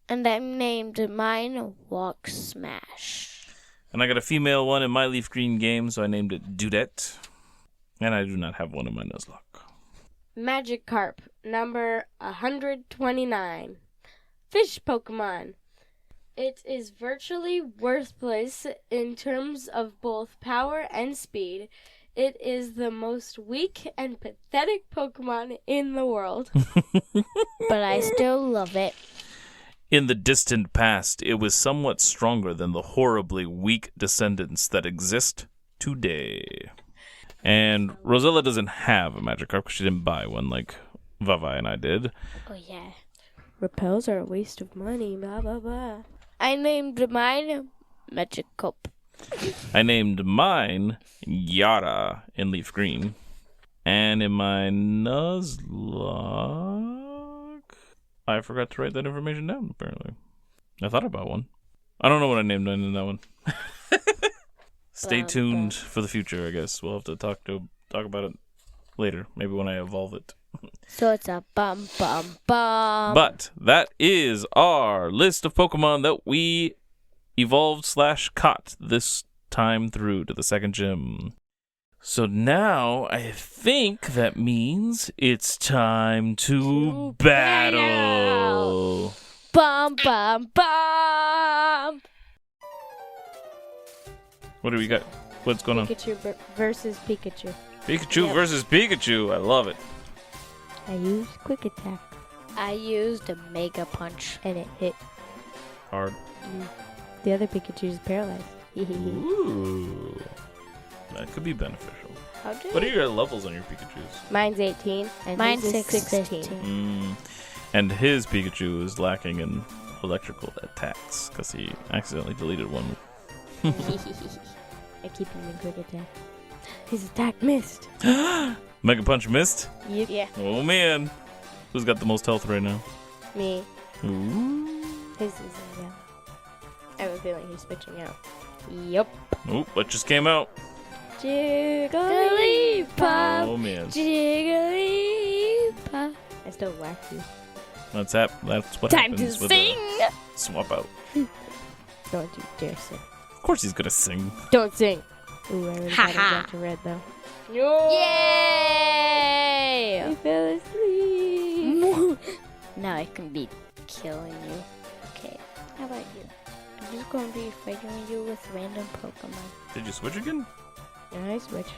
And I named mine Walk Smash. And I got a female one in my leaf green game, so I named it Dudette. And I do not have one in my Nuzlocke. Magikarp, number 129. Fish Pokemon. It is virtually worthless in terms of both power and speed. It is the most weak and pathetic Pokemon in the world. But I still love it. In the distant past, it was somewhat stronger than the horribly weak descendants that exist today. And Rosella doesn't have a Magikarp because she didn't buy one like Vi-Vi and I did. Oh, yeah. Repels are a waste of money, blah, blah, blah. I named mine Magikarp. I named mine Yara in leaf green. And in my Nuzlocke, I forgot to write that information down, apparently. I thought about one. I don't know what I named mine in that one. Stay tuned for the future, I guess. We'll have to talk about it later, maybe when I evolve it. So it's a bum. But that is our list of Pokemon that we evolved/caught this time through to the second gym. So now I think that means it's time to battle. Bum. What do we got? What's going on? Pikachu versus Pikachu. Pikachu Yep. versus Pikachu. I love it. I used Quick Attack, I used a Mega Punch. and it hit. Hard. The other Pikachu is paralyzed. Ooh. That could be beneficial. How did What are your levels on your Pikachus? Mine's 18, and Mine's his is 16. And his Pikachu is lacking in electrical attacks because he accidentally deleted one. I keep using Quick Attack. His attack missed. Mega Punch missed? Yep. Yeah. Oh man. Who's got the most health right now? Me. Ooh. His is in yellow. I have a feeling he's switching out. Yep. Oh, what just came out? Jigglypuff. Oh man. Jigglypuff. I still whack you. That's what Time to happens with sing. a swap out. Don't you dare sing. Of course he's gonna sing. Don't sing. Ooh, I already Ha got him ha. down to red, though. Yay! He fell asleep. Now I can be killing you. Okay, how about you? I'm just going to be fighting you with random Pokemon. Did you switch again? And I switched.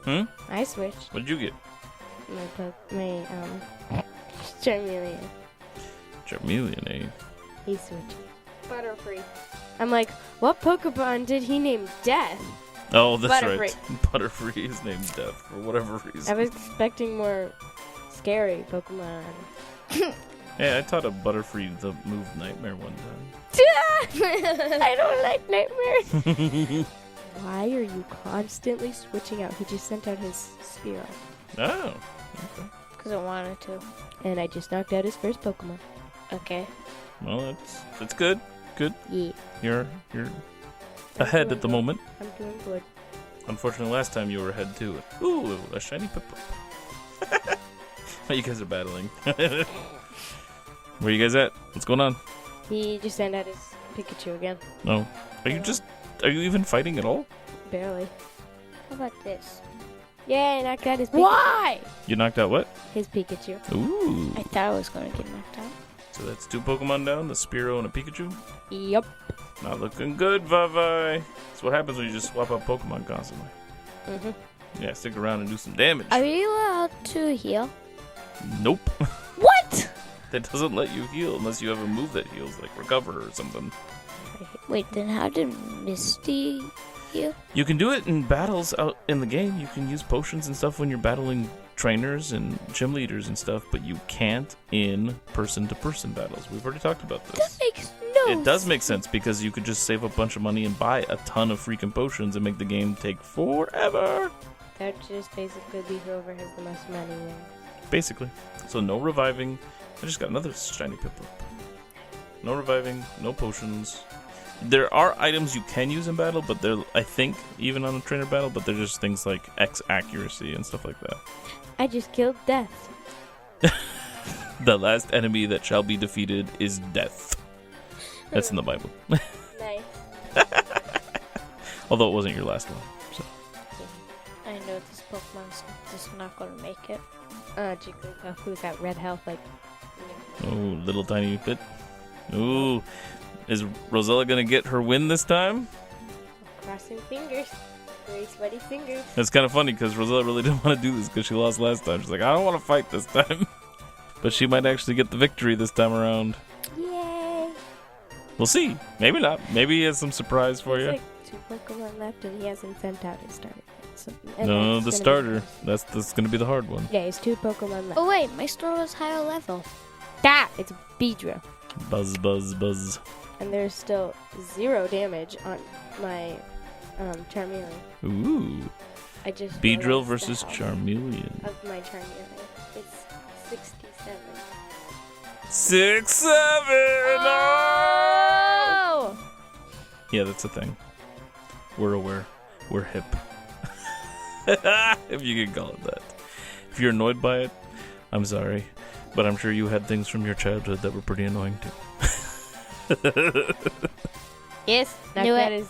Hmm? I switched. What did you get? My Charmeleon. Charmeleon, eh? He switched. Butterfree. I'm like, what Pokemon did he name Death? Oh, that's Butterfree. right. Butterfree is named Death for whatever reason. I was expecting more scary Pokemon. Hey, I taught a Butterfree the move Nightmare one time. I don't like nightmares. Why are you constantly switching out? He just sent out his Spearow. Oh, okay. Because I wanted to. And I just knocked out his first Pokemon. Okay. Well, that's good. Good. Yeah. You're ahead at the moment. I'm doing good. Unfortunately, last time you were ahead too. Ooh, a shiny Piplup. You guys are battling. Where you guys at? What's going on? He just sent out his Pikachu again. No. Are you even fighting at all? Barely. How about this? Yeah, I knocked out his Pikachu. Why? You knocked out what? His Pikachu. Ooh. I thought I was going to get knocked out. So that's 2 Pokemon down, the Spearow and a Pikachu. Yep. Not looking good, Vi-Vi. That's what happens when you just swap out Pokemon constantly. Mm-hmm. Yeah, stick around and do some damage. Are you allowed to heal? Nope. What? That doesn't let you heal unless you have a move that heals, like Recover or something. Wait, then how did Misty you? You can do it in battles out in the game. You can use potions and stuff when you're battling trainers and gym leaders and stuff, but you can't in person-to-person battles. We've already talked about this. That makes no It does make sense because you could just save a bunch of money and buy a ton of freaking potions and make the game take forever. That just basically be whoever has the most money wins. Basically. So no reviving. I just got another shiny Piplup. No reviving, no potions. There are items you can use in battle, but they're, I think, even on a trainer battle, but they're just things like X accuracy and stuff like that. I just killed Death. The last enemy that shall be defeated is death. That's in the Bible. Nice. Although it wasn't your last one. So. I know this Pokemon's just not gonna make it. Jigglypuff, who's at red health, like... Oh, little tiny bit. Ooh. Is Rosella gonna get her win this time? Crossing fingers. Very sweaty fingers. It's kind of funny because Rosella really didn't want to do this because she lost last time. She's like, I don't want to fight this time. But she might actually get the victory this time around. Yay! We'll see. Maybe not. Maybe he has some surprise for you. There's like 2 Pokemon left and he hasn't sent out his starter. So, No, the starter. That's going to be the hard one. Yeah, there's 2 Pokemon left. Oh wait, my store was higher level. That! It's Beedrill. Buzz, buzz, buzz. And there's still 0 damage on my Charmeleon. Ooh. I just Beedrill realized versus the health Charmeleon. of my Charmeleon. It's 67. 6-7! Oh! Yeah, that's a thing. We're aware. We're hip. If you can call it that. If you're annoyed by it, I'm sorry. But I'm sure you had things from your childhood that were pretty annoying too. Yes, Knew that it. is.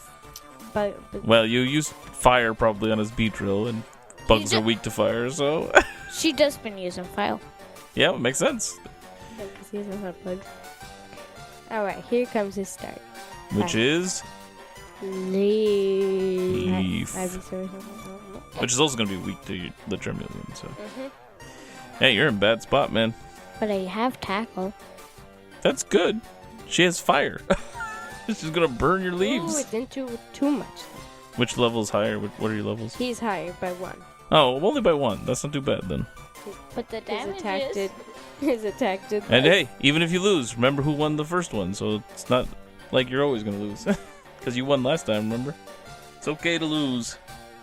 But Well, you used fire probably on his Beedrill, and bugs are weak to fire, so... She just been using file. Yeah, it makes sense. because he doesn't have bugs. Alright, here comes his start. Which is... Leaf. Leaf. Ivysaur or something. Which is also going to be weak to the Charmeleon, so... Mm-hmm. Hey, you're in a bad spot, man. But I have tackle. That's good. She has fire. She's going to burn your Ooh, leaves. it's into too much. Which level's higher? What are your levels? He's higher by 1. Oh, only by 1. That's not too bad, then. But the His damage attack is... did. His attack did. And less. hey, even if you lose, remember who won the first one, so it's not like you're always going to lose. Because you won last time, remember? It's okay to lose.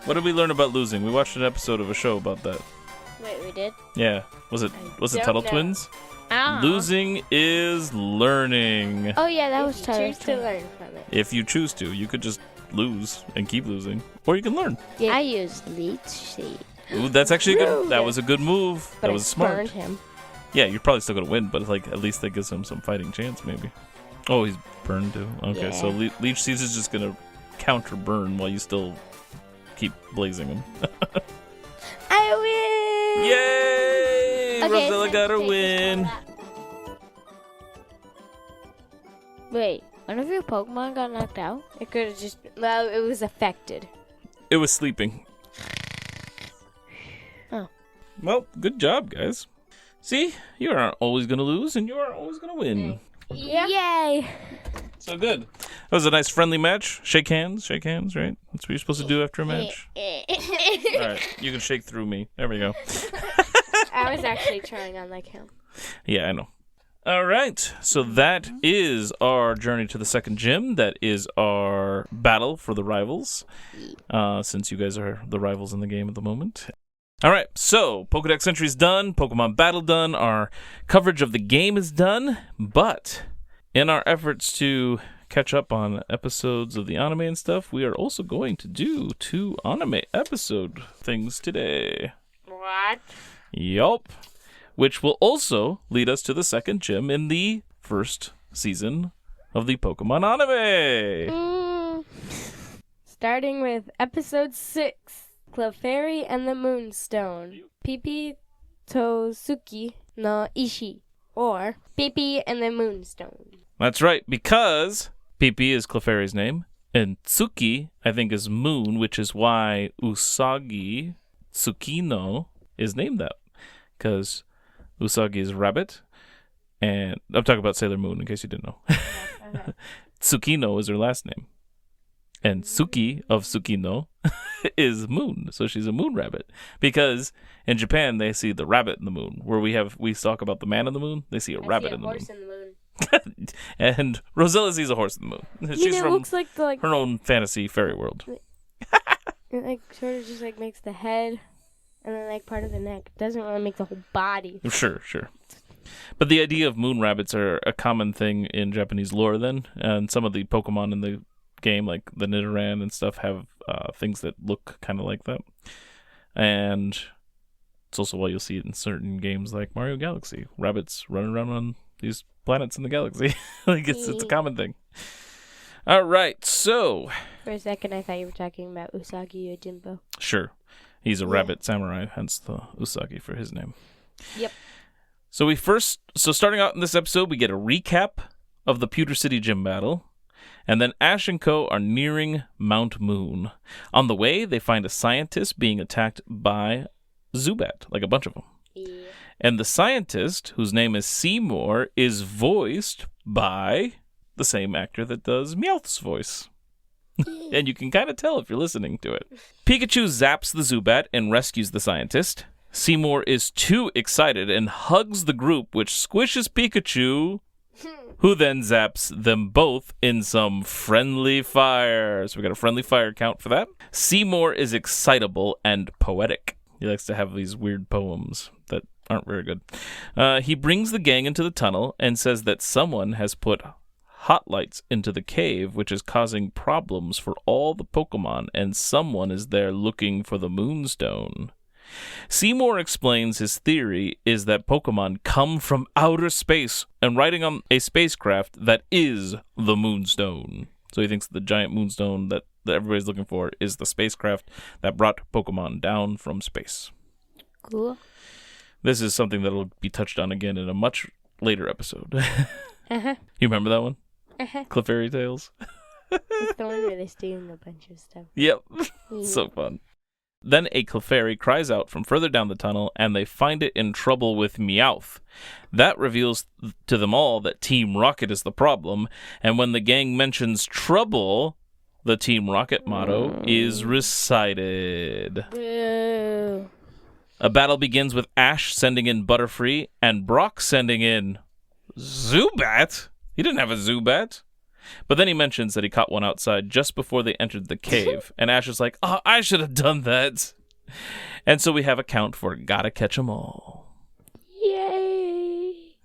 What did we learn about losing? We watched an episode of a show about that. Wait, we did? Yeah. Was it don't Tuttle know. Twins? Ah. Losing is learning. Oh yeah, that If was you Tyler. choose to learn from it. If you choose to, you could just lose and keep losing. Or you can learn. Yeah. I used leech seed. Ooh, that's actually a good. Rude. That was a good move. But That I was smart. burned him. Yeah, you're probably still gonna win, but like at least that gives him some fighting chance, maybe. Oh, he's burned too. Okay, so Yeah. Leech Seeds is just gonna counter burn while you still keep blazing him. I win! Yay! Rosella got her win. Wait, one of your Pokemon got knocked out? It could have just. Well, it was affected. It was sleeping. Oh. Well, good job, guys. See, you aren't always gonna lose, and you are always gonna win. Yeah. Yay! So good. That was a nice friendly match. Shake hands, right? That's what you're supposed to do after a match. All right, you can shake through me. There we go. I was actually trying on like him. Yeah, I know. All right, so that is our journey to the second gym. That is our battle for the rivals, since you guys are the rivals in the game at the moment. All right, so Pokedex Entries done, Pokemon Battle done, our coverage of the game is done, but in our efforts to catch up on episodes of the anime and stuff, we are also going to do 2 anime episode things today. What? Yup. Which will also lead us to the second gym in the first season of the Pokemon anime. Starting with episode 6, Clefairy and the Moonstone, Pipi Tosuki no Ishi, or Pipi and the Moonstone. That's right, because Pipi is Clefairy's name, and Tsuki, I think, is moon, which is why Usagi Tsukino is named that. Because Usagi is rabbit, and I'm talking about Sailor Moon, in case you didn't know. Okay. Tsukino is her last name. And Suki of Tsukino is moon, so she's a moon rabbit. Because in Japan, they see the rabbit in the moon. Where we talk about the man in the moon, they see a rabbit in the moon. Horse in the moon. And Rosella sees a horse in the moon. She's it from looks like her own fantasy fairy world. It like sort of just like makes the head and then like part of the neck. It doesn't really make the whole body. Sure. But the idea of moon rabbits are a common thing in Japanese lore then, and some of the Pokemon in the game, like the Nidoran and stuff, have things that look kind of like that. And it's also why you'll see it in certain games like Mario Galaxy. Rabbits running around on these planets in the galaxy. Like it's a common thing. All right, so... For a second, I thought you were talking about Usagi Yojimbo. Sure. He's a rabbit samurai, hence the Usagi for his name. Yep. So starting out in this episode, we get a recap of the Pewter City gym battle. And then Ash and Co. are nearing Mount Moon. On the way, they find a scientist being attacked by Zubat, like a bunch of them. Yeah. And the scientist, whose name is Seymour, is voiced by the same actor that does Meowth's voice. And you can kind of tell if you're listening to it. Pikachu zaps the Zubat and rescues the scientist. Seymour is too excited and hugs the group, which squishes Pikachu, who then zaps them both in some friendly fire. So we got a friendly fire count for that. Seymour is excitable and poetic. He likes to have these weird poems that aren't very good. He brings the gang into the tunnel and says that someone has put hot lights into the cave, which is causing problems for all the Pokemon, and someone is there looking for the Moonstone. Seymour explains his theory is that Pokemon come from outer space and riding on a spacecraft that is the Moonstone. So he thinks the giant Moonstone that everybody's looking for is the spacecraft that brought Pokemon down from space. Cool. This is something that will be touched on again in a much later episode. Uh-huh. You remember that one? Uh-huh. Clefairy Tales? It's the one where they steal a bunch of stuff. Yep. So fun. Then a Clefairy cries out from further down the tunnel, and they find it in trouble with Meowth. That reveals to them all that Team Rocket is the problem, and when the gang mentions trouble, the Team Rocket motto is recited. Boo. A battle begins with Ash sending in Butterfree, and Brock sending in Zubat? He didn't have a Zubat. But then he mentions that he caught one outside just before they entered the cave. And Ash is like, oh, I should have done that. And so we have a count for Gotta Catch 'Em All. Yay!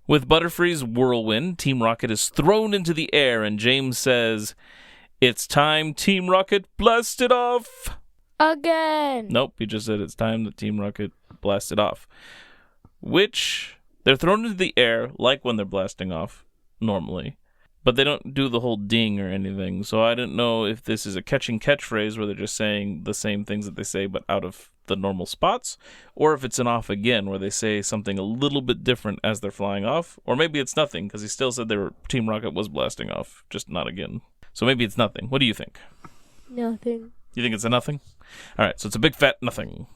With Butterfree's Whirlwind, Team Rocket is thrown into the air, and James says, it's time, Team Rocket, blast it off! Again! Nope, he just said it's time that Team Rocket blast it off. Which, they're thrown into the air like when they're blasting off, normally. But they don't do the whole ding or anything, so I don't know if this is a catching catchphrase where they're just saying the same things that they say but out of the normal spots, or if it's an off again where they say something a little bit different as they're flying off, or maybe it's nothing because he still said Team Rocket was blasting off, just not again. So maybe it's nothing. What do you think? Nothing. You think it's a nothing? All right, so it's a big fat nothing.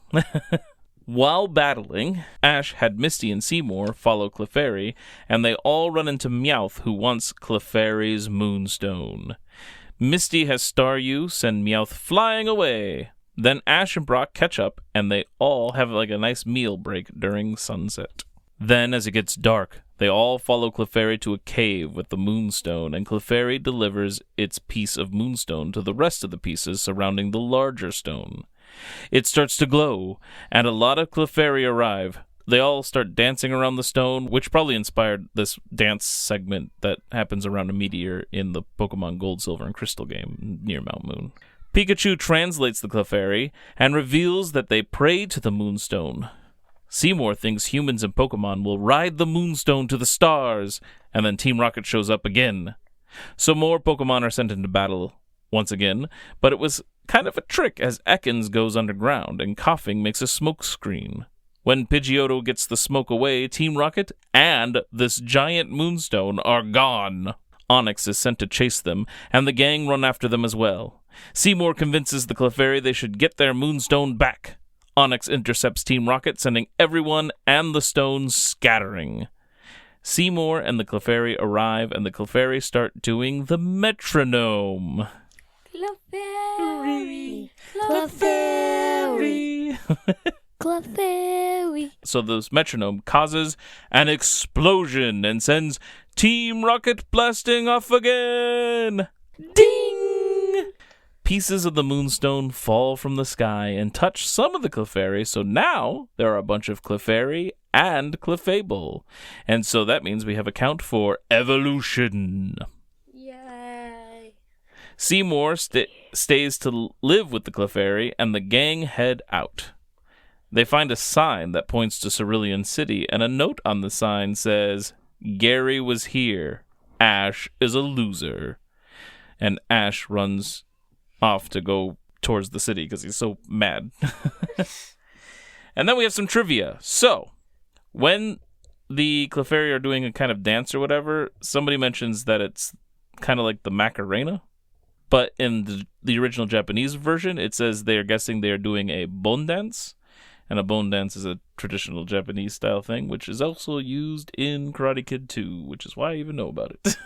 While battling, Ash had Misty and Seymour follow Clefairy, and they all run into Meowth, who wants Clefairy's Moonstone. Misty has Staryu send Meowth flying away. Then Ash and Brock catch up, and they all have like a nice meal break during sunset. Then, as it gets dark, they all follow Clefairy to a cave with the Moonstone, and Clefairy delivers its piece of Moonstone to the rest of the pieces surrounding the larger stone. It starts to glow, and a lot of Clefairy arrive. They all start dancing around the stone, which probably inspired this dance segment that happens around a meteor in the Pokemon Gold, Silver, and Crystal game near Mount Moon. Pikachu translates the Clefairy and reveals that they pray to the Moonstone. Seymour thinks humans and Pokemon will ride the Moonstone to the stars, and then Team Rocket shows up again. So more Pokemon are sent into battle once again, but it was kind of a trick as Ekans goes underground and coughing makes a smoke screen. When Pidgeotto gets the smoke away, Team Rocket and this giant Moonstone are gone. Onix is sent to chase them, and the gang run after them as well. Seymour convinces the Clefairy they should get their Moonstone back. Onix intercepts Team Rocket, sending everyone and the stones scattering. Seymour and the Clefairy arrive, and the Clefairy start doing the metronome. Clefairy. Clefairy. Clefairy. So this metronome causes an explosion and sends Team Rocket blasting off again. Ding! Pieces of the moonstone fall from the sky and touch some of the Clefairy, so now there are a bunch of Clefairy and Clefable. And so that means we have a count for evolution. Yay. Seymour stays to live with the Clefairy, and the gang head out. They find a sign that points to Cerulean City, and a note on the sign says, "Gary was here. Ash is a loser." And Ash runs off to go towards the city because he's so mad. And then we have some trivia. So, when the Clefairy are doing a kind of dance or whatever, somebody mentions that it's kind of like the Macarena. But in the original Japanese version, it says they are guessing they are doing a bone dance. And a bone dance is a traditional Japanese style thing, which is also used in Karate Kid 2, which is why I even know about it.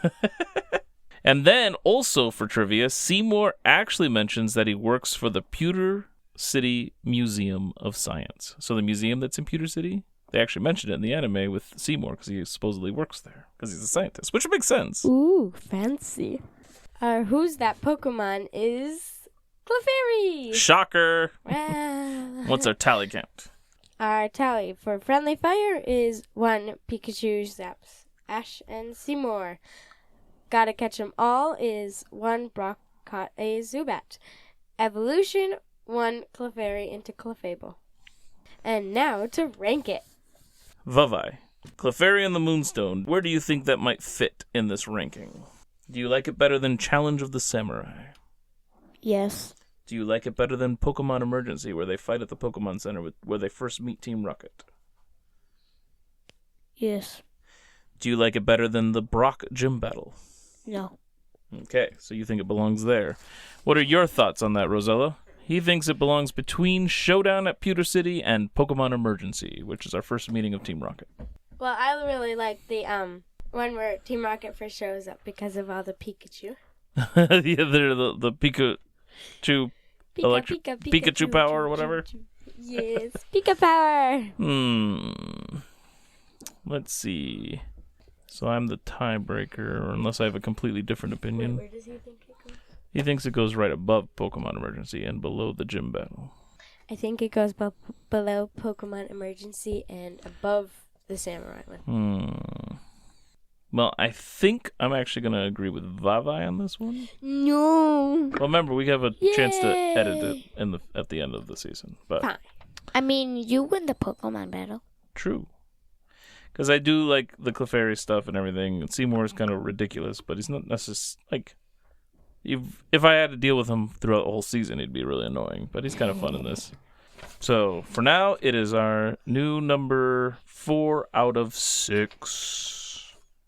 And then, also for trivia, Seymour actually mentions that he works for the Pewter City Museum of Science. So the museum that's in Pewter City, they actually mentioned it in the anime with Seymour because he supposedly works there because he's a scientist, which makes sense. Ooh, fancy. Who's that Pokemon is Clefairy. Shocker. Wow. What's our tally count? Our tally for Friendly Fire is 1 Pikachu, Zaps, Ash, and Seymour. Gotta Catch 'em All is 1 Brock caught a Zubat. Evolution, 1 Clefairy into Clefable. And now to rank it. Vi-Vi, Clefairy and the Moonstone, where do you think that might fit in this ranking? Do you like it better than Challenge of the Samurai? Yes. Do you like it better than Pokemon Emergency, where they fight at the Pokemon Center, where they first meet Team Rocket? Yes. Do you like it better than the Brock gym battle? No. Okay, so you think it belongs there. What are your thoughts on that, Rosella? He thinks it belongs between Showdown at Pewter City and Pokemon Emergency, which is our first meeting of Team Rocket. Well, I really like the one where Team Rocket first shows up because of all the Pikachu. Yeah, they're the Pikachu Pikachu power or whatever. Yes, Pika power. Let's see. So I'm the tiebreaker, unless I have a completely different opinion. Where does he think it goes? He thinks it goes right above Pokemon Emergency and below the gym battle. I think it goes below Pokemon Emergency and above the Samurai one. Well, I think I'm actually going to agree with Vi-Vi on this one. No. Well, remember, we have a chance to Yay. edit it at the end of the season. But Fine. I mean, you win the Pokemon battle. True. Because I do like the Clefairy stuff and everything. Seymour is kind of ridiculous, but he's not necessarily, like, if I had to deal with him throughout the whole season, he'd be really annoying. But he's kind of fun in this. So, for now, it is our new number 4 out of 6.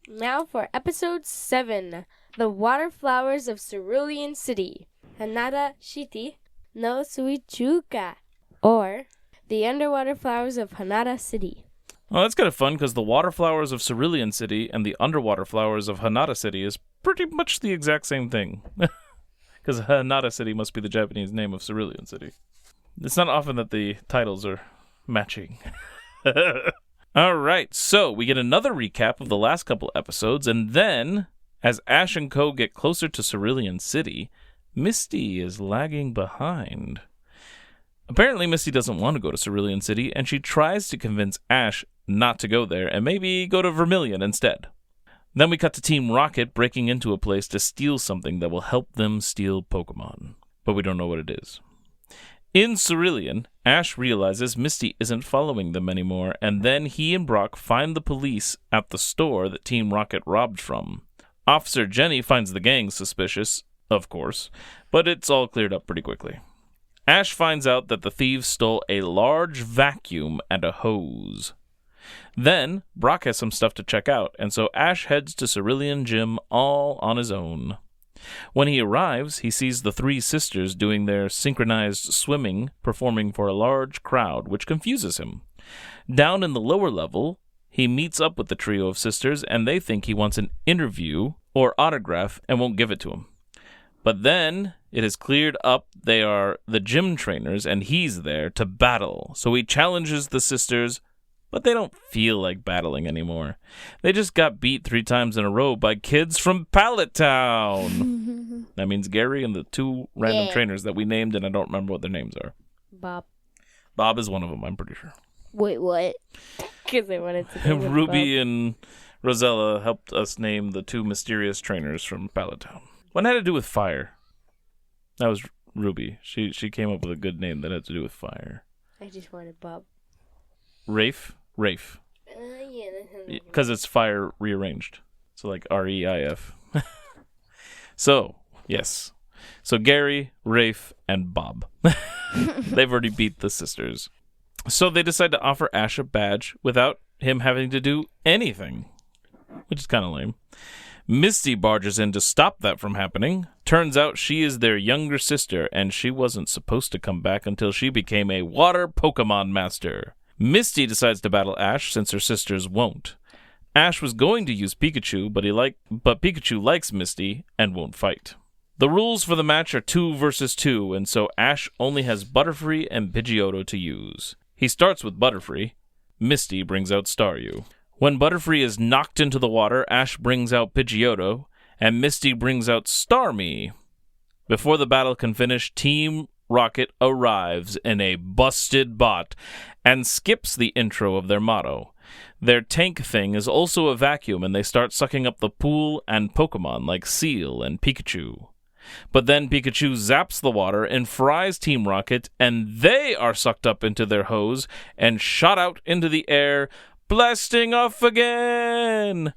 Now for episode 7, The Water Flowers of Cerulean City, Hanada Shiti no Suichuka, or The Underwater Flowers of Hanada City. Well, that's kind of fun because the water flowers of Cerulean City and the underwater flowers of Hanada City is pretty much the exact same thing. Because Hanada City must be the Japanese name of Cerulean City. It's not often that the titles are matching. All right, so we get another recap of the last couple episodes, and then, as Ash and Co. get closer to Cerulean City, Misty is lagging behind. Apparently, Misty doesn't want to go to Cerulean City, and she tries to convince Ash not to go there, and maybe go to Vermillion instead. Then we cut to Team Rocket breaking into a place to steal something that will help them steal Pokemon, but we don't know what it is. In Cerulean, Ash realizes Misty isn't following them anymore, and then he and Brock find the police at the store that Team Rocket robbed from. Officer Jenny finds the gang suspicious, of course, but it's all cleared up pretty quickly. Ash finds out that the thieves stole a large vacuum and a hose. Then, Brock has some stuff to check out, and so Ash heads to Cerulean Gym all on his own. When he arrives, he sees the 3 sisters doing their synchronized swimming, performing for a large crowd, which confuses him. Down in the lower level, he meets up with the trio of sisters, and they think he wants an interview or autograph and won't give it to him. But then it is cleared up they are the gym trainers and he's there to battle. So he challenges the sisters, but they don't feel like battling anymore. They just got beat 3 times in a row by kids from Pallet Town. That means Gary and the 2 random trainers that we named, and I don't remember what their names are. Bob is one of them, I'm pretty sure. Wait, what? Because I wanted to go with Ruby Bob. and Rosella helped us name the 2 mysterious trainers from Pallet Town. What had to do with fire? That was Ruby. She came up with a good name that had to do with fire. I just wanted Bob. Rafe? Rafe. Yeah. Because it's fire rearranged. So like R-E-I-F. So, yes. So Gary, Rafe, and Bob. They've already beat the sisters. So they decide to offer Ash a badge without him having to do anything. Which is kind of lame. Misty barges in to stop that from happening. Turns out she is their younger sister, and she wasn't supposed to come back until she became a water Pokemon master. Misty decides to battle Ash since her sisters won't. Ash was going to use Pikachu, but Pikachu likes Misty and won't fight. The rules for the match are 2 versus 2, and so Ash only has Butterfree and Pidgeotto to use. He starts with Butterfree. Misty brings out Staryu. When Butterfree is knocked into the water, Ash brings out Pidgeotto, and Misty brings out Starmie. Before the battle can finish, Team Rocket arrives in a busted bot and skips the intro of their motto. Their tank thing is also a vacuum, and they start sucking up the pool and Pokemon like Seal and Pikachu. But then Pikachu zaps the water and fries Team Rocket, and they are sucked up into their hose and shot out into the air, blasting off again!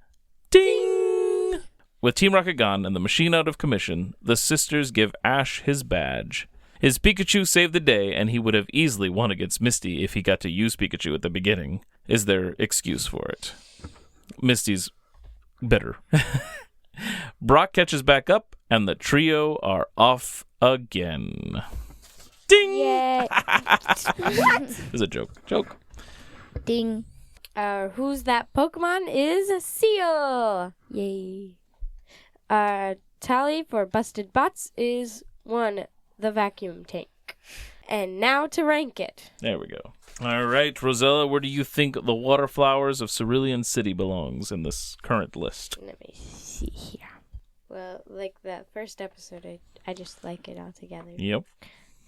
Ding! With Team Rocket gone and the machine out of commission, the sisters give Ash his badge. His Pikachu saved the day, and he would have easily won against Misty if he got to use Pikachu at the beginning, is their excuse for it. Misty's bitter. Brock catches back up, and the trio are off again. Ding! Yay. What? It was a joke. Joke. Ding. Who's that Pokemon is Seal. Yay. Tally for busted bots is 1, the vacuum tank. And now to rank it. There we go. All right, Rosella, where do you think the Water Flowers of Cerulean City belongs in this current list? Let me see here. Well, like that first episode, I just like it all together. Yep.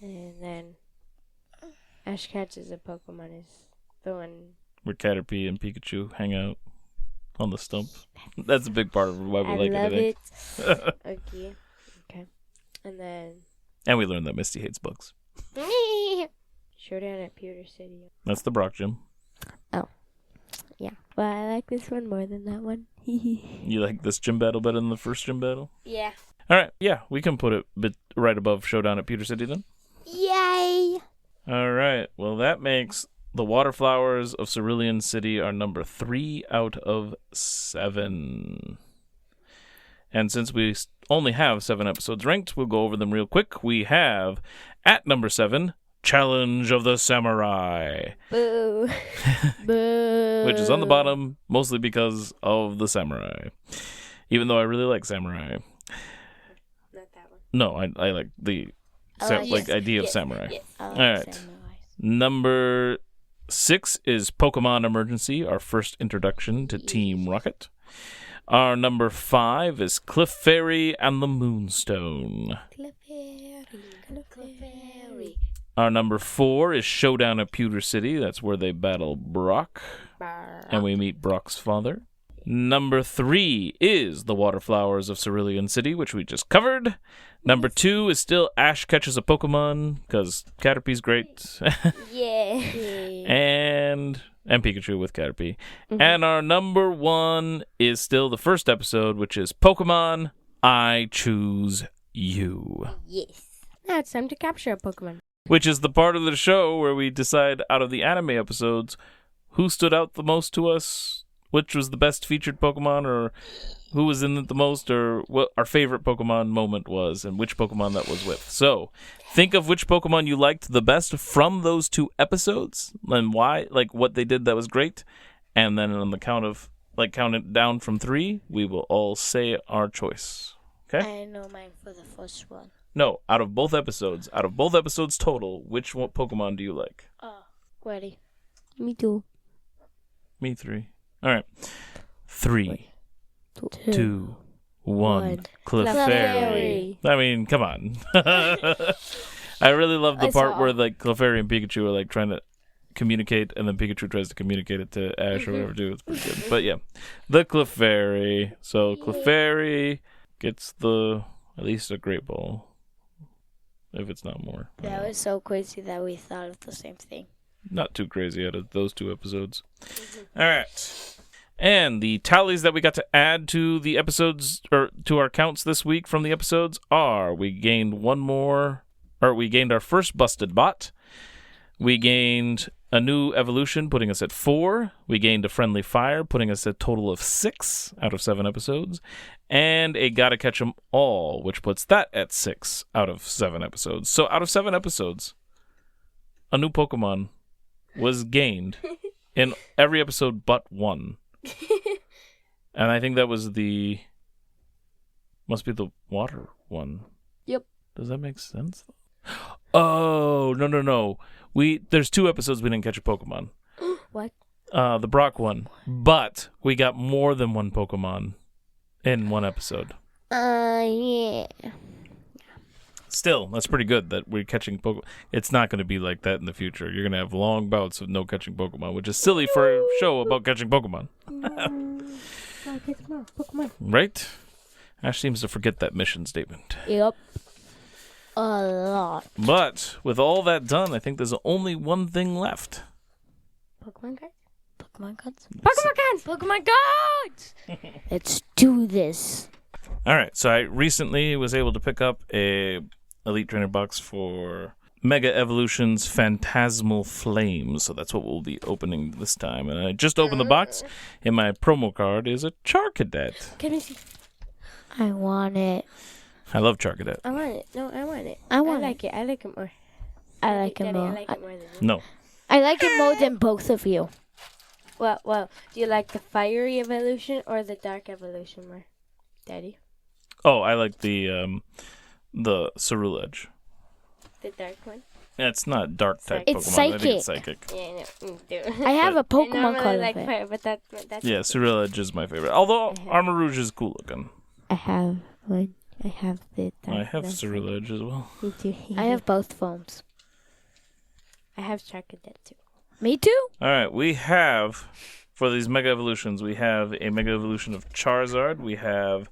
And then Ash catches a Pokemon is the one. Where Caterpie and Pikachu hang out on the stump. That's a big part of why we like love it. it. Okay. And then And we learned that Misty hates bugs. Showdown at Pewter City. That's the Brock gym. Yeah. But I like this one more than that one. You like this gym battle better than the first gym battle? Yeah. All right, yeah, we can put it right above Showdown at Pewter City then. Yay. All right, well, that makes the Water Flowers of Cerulean City our number 3 out of 7. And since we only have 7 episodes ranked, we'll go over them real quick. We have, at number 7, Challenge of the Samurai, Boo. Boo. which is on the bottom, mostly because of the samurai. Even though I really like samurai. Not that one. No, I like the idea of samurai. Yes. I like All right. samurais. Number 6 is Pokemon Emergency, our first introduction to Team Rocket. Our number 5 is Clefairy and the Moonstone. Clefairy. Our number 4 is Showdown at Pewter City. That's where they battle Brock, and we meet Brock's father. Number 3 is the Water Flowers of Cerulean City, which we just covered. Number 2 is still Ash catches a Pokemon, because Caterpie's great. Yeah. and Pikachu with Caterpie. And our number 1 is still the first episode, which is Pokemon I Choose You. Yes. Now it's time to capture a Pokemon. Which is the part of the show where we decide out of the anime episodes who stood out the most to us, which was the best featured Pokemon, or who was in it the most, or what our favorite Pokemon moment was, and which Pokemon that was with. So, think of which Pokemon you liked the best from those 2 episodes, and why, like what they did that was great, and then on the count it down from 3, we will all say our choice Okay? I know mine for the first one. No, out of both episodes total, which one Pokemon do you like? Oh, ready. Me too. Me 3. All right. 3, 2, 1. Clefairy. I mean, come on. I really love the part where like Clefairy and Pikachu are like trying to communicate, and then Pikachu tries to communicate it to Ash or whatever. It's pretty good. But yeah, the Clefairy. So Clefairy gets at least a Great Ball, if it's not more. That was so crazy that we thought of the same thing. Not too crazy out of those 2 episodes. All right. And the tallies that we got to add to the episodes, or to our counts this week from the episodes are: we gained our first busted bot. We gained a new evolution, putting us at 4. We gained a friendly fire, putting us at a total of 6 out of 7 episodes. And a Gotta Catch 'em All, which puts that at 6 out of 7 episodes. So out of 7 episodes, a new Pokemon was gained in every episode but 1. And I think that was must be the water one. Yep. Does that make sense? Oh, no. There's 2 episodes we didn't catch a Pokemon. What? The Brock one. But we got more than 1 Pokemon in 1 episode. Yeah. Still, that's pretty good that we're catching Pokemon. It's not going to be like that in the future. You're going to have long bouts of no catching Pokemon, which is silly for a show about catching Pokemon. Pokemon. Right? Ash seems to forget that mission statement. Yep. A lot. But with all that done, I think there's only one thing left. Pokemon cards? Pokemon cards? Pokemon cards! Pokemon cards! Let's do this. All right, so I recently was able to pick up a Elite Trainer box for Mega Evolution's Phantasmal Flames, so that's what we'll be opening this time. And I just opened the box, and my promo card is a Charcadet. Can I see? I want it. I love Charcadet. I want it. No, I want it. I like it. I like it more. I like it Daddy, more. I like it more than you. No. I like it more than both of you. Well, do you like the fiery evolution or the dark evolution more, Daddy? Oh, I like the Ceruledge. The dark one? It's not dark type It's Pokemon. I think it's psychic. Yeah, I know. I have a Pokemon I card like of it. fire, but that's Yeah, Ceruledge is my favorite. Although Armor Rouge is cool looking. I have one. I have the dark. I have Ceruledge as well. Me too. I have both forms. I have Charcadet too. Me too? All right, we have, for these Mega Evolutions, we have a Mega Evolution of Charizard, we have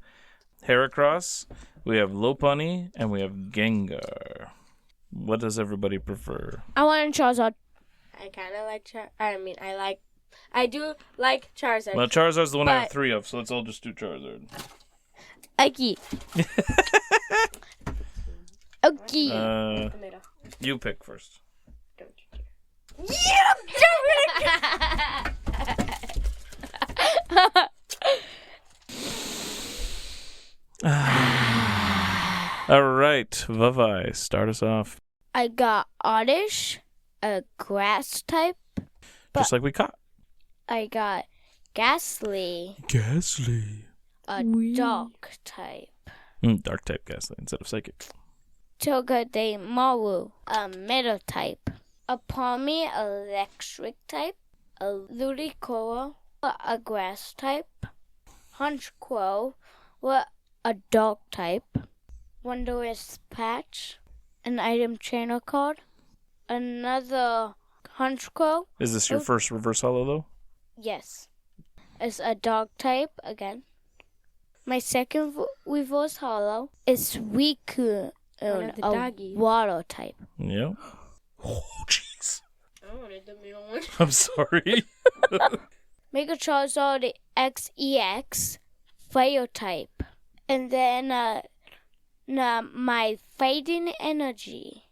Heracross, we have Lopunny, and we have Gengar. What does everybody prefer? I want a Charizard. I kind of like I do like Charizard. Well, Charizard's the one I have 3 of, so let's all just do Charizard. Ike. Okay. You pick first. All right, Vi-Vi, start us off. I got Oddish, a grass type. Just like we caught. I got Ghastly, Ghastly. a dark type. Dark type Ghastly instead of Psychic. Togedemaru, a metal type. A Palmy, electric type. A Ludicolo, a grass type. Honchkrow, a dog type. Wondrous Patch, an item trainer card. Another Honchkrow. Is this your first reverse holo, though? Yes. It's a dog type again. My second reverse holo is Riku, One of the a doggies. water type. Yeah. Oh, jeez. I wanted the middle one. I'm sorry. Mega Charizard XEX, fire type. And then my fighting energy.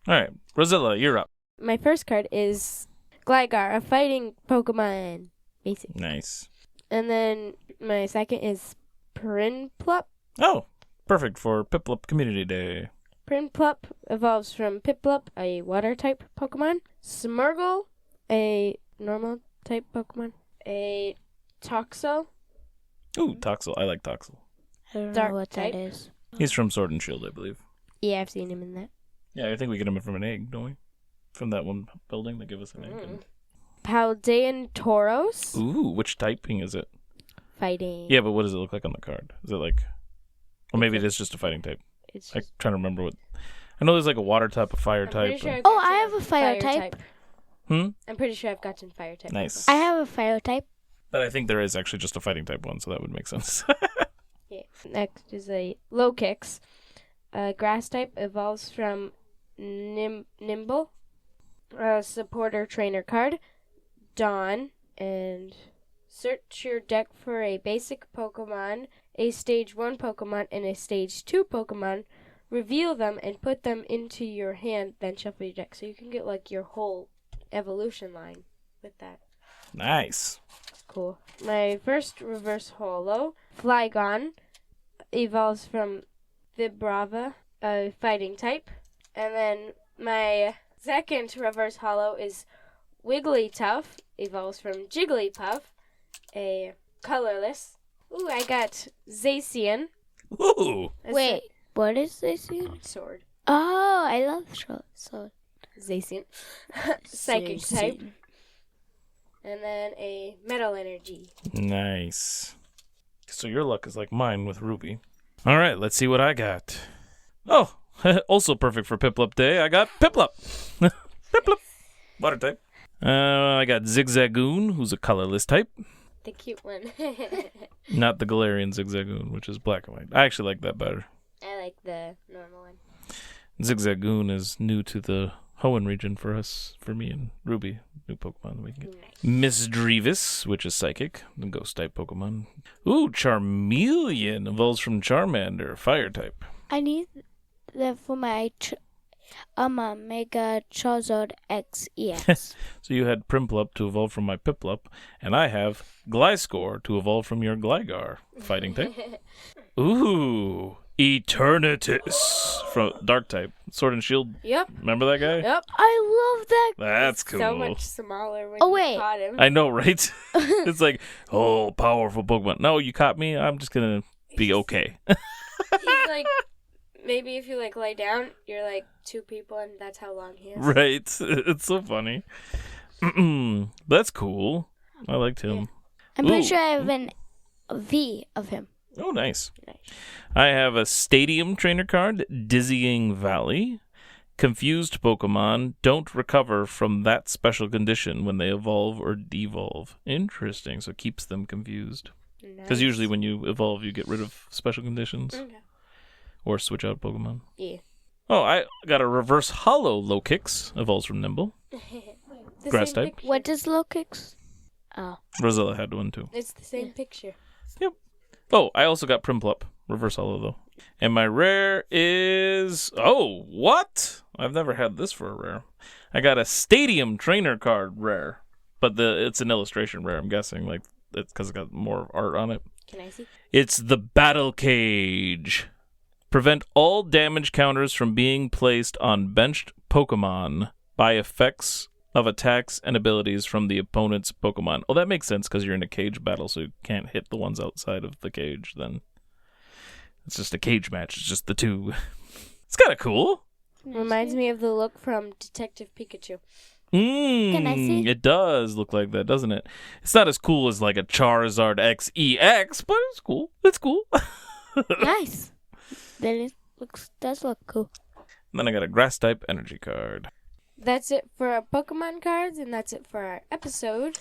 All right, Rosella, you're up. My first card is Gligar, a fighting Pokemon. Basic. Nice. And then my second is Prinplup. Oh, perfect for Piplup Community Day. Prinplup evolves from Piplup, a water type Pokemon. Smeargle, a normal type Pokemon. A Toxel, Ooh, Toxel. I like Toxel. I don't Dark know what type. that is. He's from Sword and Shield, I believe. Yeah, I've seen him in that. Yeah, I think we get him from an egg, don't we? From that one building, they give us an egg. And... Paldean Tauros. Ooh, which typing is it? Fighting. Yeah, but what does it look like on the card? Is it like... Or maybe it is just a fighting type. It's I'm just... trying to remember what... I know there's like a water type, a fire type. Sure and... Oh, I have a fire type. Hmm? I'm pretty sure I've gotten fire type. Nice. I have a fire type. But I think there is actually just a fighting type one, so that would make sense. Yeah. Next is a low kicks. Grass type evolves from Nimble. Supporter trainer card. Dawn. And search your deck for a basic Pokemon, a stage 1 Pokemon, and a stage 2 Pokemon. Reveal them and put them into your hand, then shuffle your deck. So you can get like your whole evolution line with that. Nice. Cool. My first reverse holo, Flygon, evolves from Vibrava, a fighting type. And then my second reverse holo is Wigglytuff, evolves from Jigglypuff, a colorless. Ooh, I got Zacian. Ooh. Wait, what is this? Sword. Oh, I love sword. Zacian. Psychic type. And then a Metal Energy. Nice. So your luck is like mine with Ruby. All right, let's see what I got. Oh, also perfect for Piplup Day. I got Piplup. Piplup. Water type. I got Zigzagoon, who's a colorless type. The cute one. Not the Galarian Zigzagoon, which is black and white. I actually like that better. I like the normal one. Zigzagoon is new to the Hoenn region for us, for me and Ruby. New Pokemon that we can get. Nice. Misdreavus, which is psychic, the ghost type Pokemon. Ooh, Charmeleon evolves from Charmander, fire type. I need that for my Mega Charizard XEX. So you had Primplup to evolve from my Piplup, and I have Gliscor to evolve from your Gligar, fighting type. Ooh, Eternatus from Dark type, Sword and Shield. Yep. Remember that guy? Yep. I love that. That's cool. So much smaller when Oh, you wait. caught him. I know, right? It's like, oh, powerful Pokemon. No, you caught me. I'm just gonna be okay. He's like, maybe if you like lay down, you're like 2 people, and that's how long he is. Right. It's so funny. That's cool. I liked him. I'm pretty Ooh. sure I have a V of him. Oh, nice. Nice. I have a Stadium Trainer card, Dizzying Valley. Confused Pokemon don't recover from that special condition when they evolve or devolve. Interesting. So it keeps them confused. Because usually when you evolve, you get rid of special conditions. Okay. Or switch out Pokemon. Yeah. Oh, I got a reverse hollow low kicks. Evolves from Nimble. The Grass same type. picture. What is Lokix? Oh. Rosella had one too. It's the same picture. Yep. Oh, I also got Primplup. Reverse hollow though. And my rare is... Oh, what? I've never had this for a rare. I got a Stadium Trainer card rare. But it's an illustration rare, I'm guessing. Like, it's because it's got more art on it. Can I see? It's the Battle Cage. Prevent all damage counters from being placed on benched Pokemon by effects of attacks and abilities from the opponent's Pokemon. Oh, that makes sense because you're in a cage battle, so you can't hit the ones outside of the cage then. It's just a cage match. It's just the two. It's kind of cool. Reminds me of the look from Detective Pikachu. Can I see? It does look like that, doesn't it? It's not as cool as like a Charizard XEX, but it's cool. It's cool. Nice. Does look cool. And then I got a Grass type energy card. That's it for our Pokemon cards, and that's it for our episode.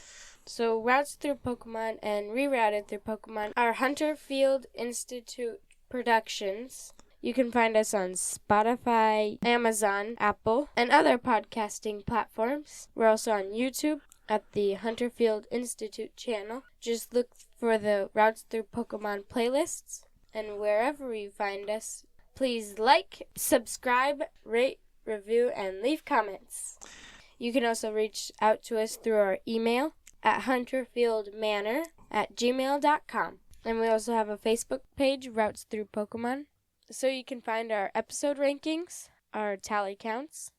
So, routes through Pokemon and rerouted through Pokemon are Hunter Field Institute Productions. You can find us on Spotify, Amazon, Apple, and other podcasting platforms. We're also on YouTube at the Hunter Field Institute channel. Just look for the Routes Through Pokemon playlists, and wherever you find us, please like, subscribe, rate, review, and leave comments. You can also reach out to us through our email at hunterfieldmanor@gmail.com. And we also have a Facebook page, Routes Through Pokemon. So you can find our episode rankings, our tally counts,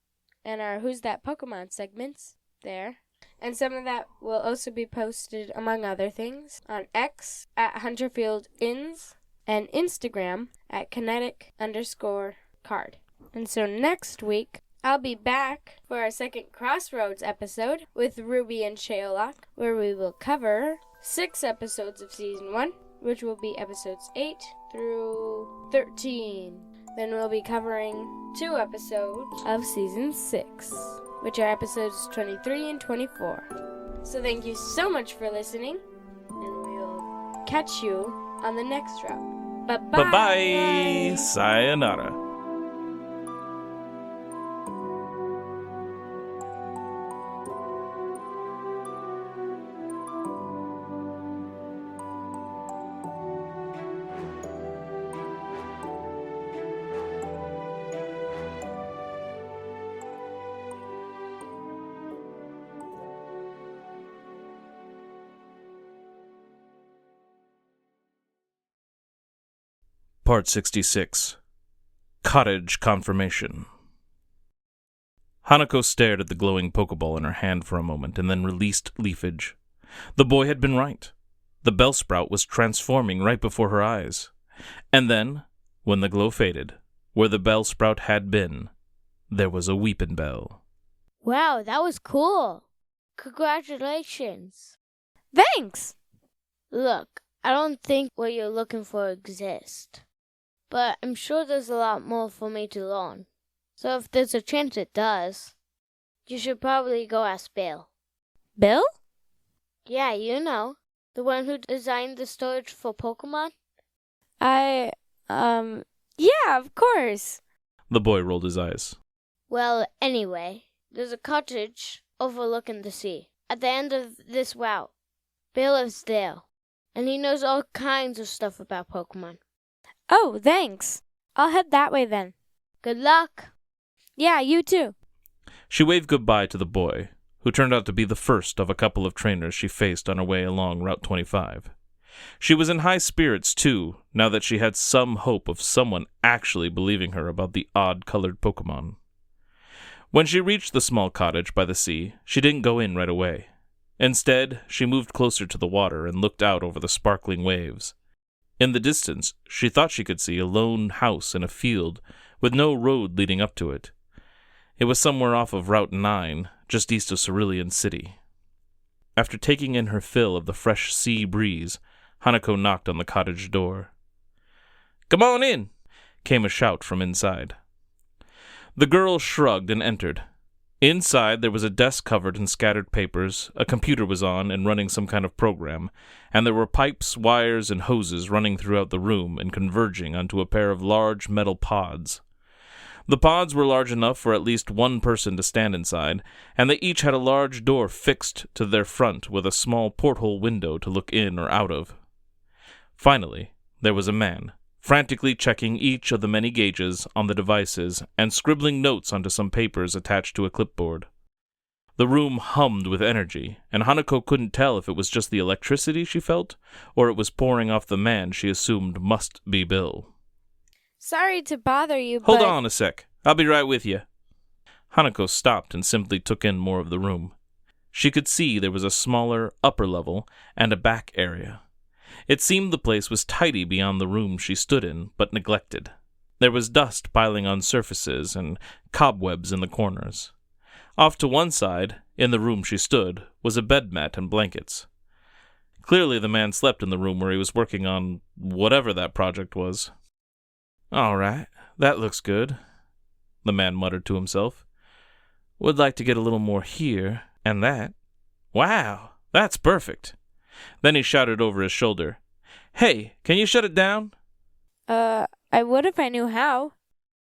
and our Who's That Pokemon segments there. And some of that will also be posted, among other things, on X at HunterfieldIns, and Instagram at kinetic_card. And so next week, I'll be back for our second Crossroads episode with Ruby and Shea Locke, where we will cover 6 episodes of Season 1, which will be episodes 8 through 13. Then we'll be covering 2 episodes of Season 6, which are episodes 23 and 24. So thank you so much for listening, and we will catch you on the next route. Bye-bye! Bye-bye! Sayonara. Part 66. Cottage Confirmation. Hanako stared at the glowing Pokeball in her hand for a moment and then released leafage. The boy had been right. The Bellsprout was transforming right before her eyes. And then, when the glow faded, where the Bellsprout had been, there was a Weepinbell. Wow, that was cool. Congratulations. Thanks! Look, I don't think what you're looking for exists. But I'm sure there's a lot more for me to learn. So if there's a chance it does, you should probably go ask Bill. Bill? Yeah, you know. The one who designed the storage for Pokemon? Yeah, of course. The boy rolled his eyes. Well, anyway, there's a cottage overlooking the sea at the end of this route. Bill lives there, and he knows all kinds of stuff about Pokemon. Oh, thanks. I'll head that way then. Good luck. Yeah, you too. She waved goodbye to the boy, who turned out to be the first of a couple of trainers she faced on her way along Route 25. She was in high spirits, too, now that she had some hope of someone actually believing her about the odd-colored Pokemon. When she reached the small cottage by the sea, she didn't go in right away. Instead, she moved closer to the water and looked out over the sparkling waves. In the distance, she thought she could see a lone house in a field with no road leading up to it. It was somewhere off of Route 9, just east of Cerulean City. After taking in her fill of the fresh sea breeze, Hanako knocked on the cottage door. "Come on in," came a shout from inside. The girl shrugged and entered. Inside, there was a desk covered in scattered papers, a computer was on and running some kind of program, and there were pipes, wires, and hoses running throughout the room and converging onto a pair of large metal pods. The pods were large enough for at least one person to stand inside, and they each had a large door fixed to their front with a small porthole window to look in or out of. Finally, there was a man, frantically checking each of the many gauges on the devices and scribbling notes onto some papers attached to a clipboard. The room hummed with energy, and Hanako couldn't tell if it was just the electricity she felt, or it was pouring off the man she assumed must be Bill. Sorry to bother you, Hold but... on a sec. I'll be right with you. Hanako stopped and simply took in more of the room. She could see there was a smaller upper level and a back area. It seemed the place was tidy beyond the room she stood in, but neglected. There was dust piling on surfaces and cobwebs in the corners. Off to one side, in the room she stood, was a bed mat and blankets. Clearly the man slept in the room where he was working on whatever that project was. "All right, that looks good," the man muttered to himself. "Would like to get a little more here and that. Wow, that's perfect." Then he shouted over his shoulder, "Hey, can you shut it down?" I would if I knew how.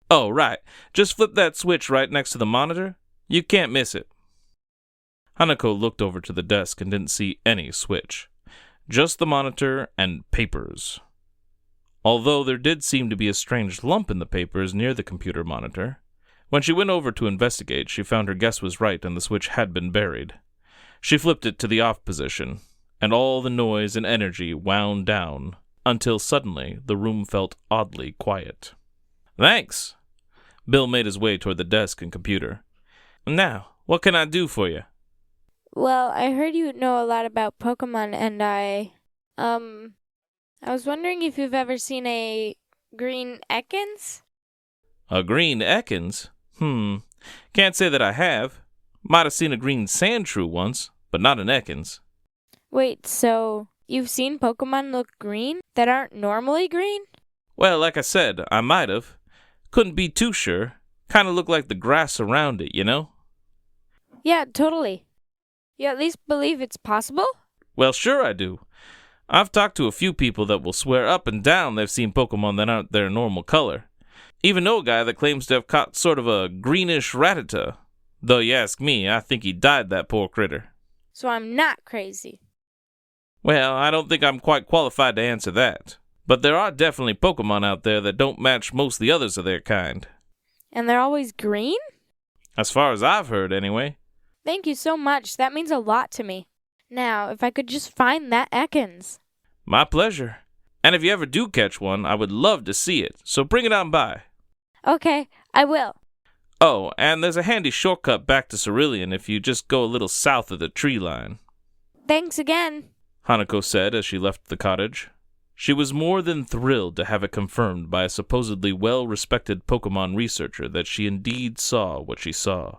"Oh, right. Just flip that switch right next to the monitor. You can't miss it." Hanako looked over to the desk and didn't see any switch. Just the monitor and papers. Although there did seem to be a strange lump in the papers near the computer monitor. When she went over to investigate, she found her guess was right and the switch had been buried. She flipped it to the off position, and all the noise and energy wound down, until suddenly the room felt oddly quiet. "Thanks." Bill made his way toward the desk and computer. "Now, what can I do for you?" Well, I heard you know a lot about Pokemon, and I was wondering if you've ever seen a green Ekans? A green Ekans? Can't say that I have. Might have seen a green Sandshrew once, but not an Ekans. Wait, so you've seen Pokemon look green that aren't normally green? Well, like I said, I might have. Couldn't be too sure. Kinda looked like the grass around it, you know? Yeah, totally. You at least believe it's possible? Well, sure I do. I've talked to a few people that will swear up and down they've seen Pokemon that aren't their normal color. Even know a guy that claims to have caught sort of a greenish Rattata. Though you ask me, I think he died, that poor critter. So I'm not crazy. Well, I don't think I'm quite qualified to answer that. But there are definitely Pokemon out there that don't match most of the others of their kind. And they're always green? As far as I've heard, anyway. Thank you so much. That means a lot to me. Now, if I could just find that Ekans. My pleasure. And if you ever do catch one, I would love to see it, so bring it on by. Okay, I will. Oh, and there's a handy shortcut back to Cerulean if you just go a little south of the tree line. Thanks again. Hanako said as she left the cottage. She was more than thrilled to have it confirmed by a supposedly well-respected Pokemon researcher that she indeed saw what she saw.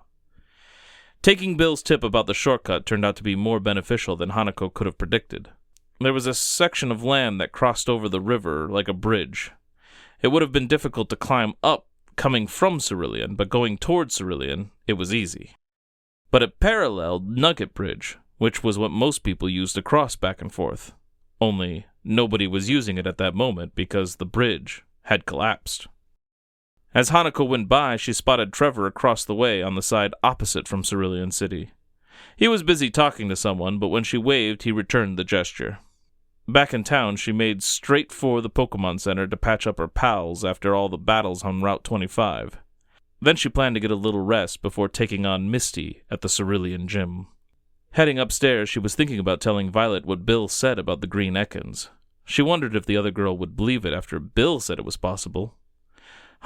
Taking Bill's tip about the shortcut turned out to be more beneficial than Hanako could have predicted. There was a section of land that crossed over the river like a bridge. It would have been difficult to climb up coming from Cerulean, but going towards Cerulean, it was easy. But it paralleled Nugget Bridge, which was what most people used to cross back and forth. Only nobody was using it at that moment because the bridge had collapsed. As Hanako went by, she spotted Trevor across the way on the side opposite from Cerulean City. He was busy talking to someone, but when she waved, he returned the gesture. Back in town, she made straight for the Pokemon Center to patch up her pals after all the battles on Route 25. Then she planned to get a little rest before taking on Misty at the Cerulean Gym. Heading upstairs, she was thinking about telling Violet what Bill said about the green Ekans. She wondered if the other girl would believe it after Bill said it was possible.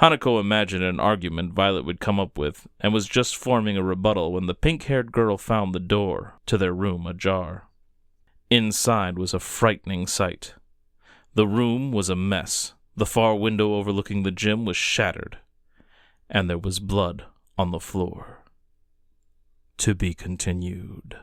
Hanako imagined an argument Violet would come up with, and was just forming a rebuttal when the pink-haired girl found the door to their room ajar. Inside was a frightening sight. The room was a mess. The far window overlooking the gym was shattered, and there was blood on the floor. To be continued.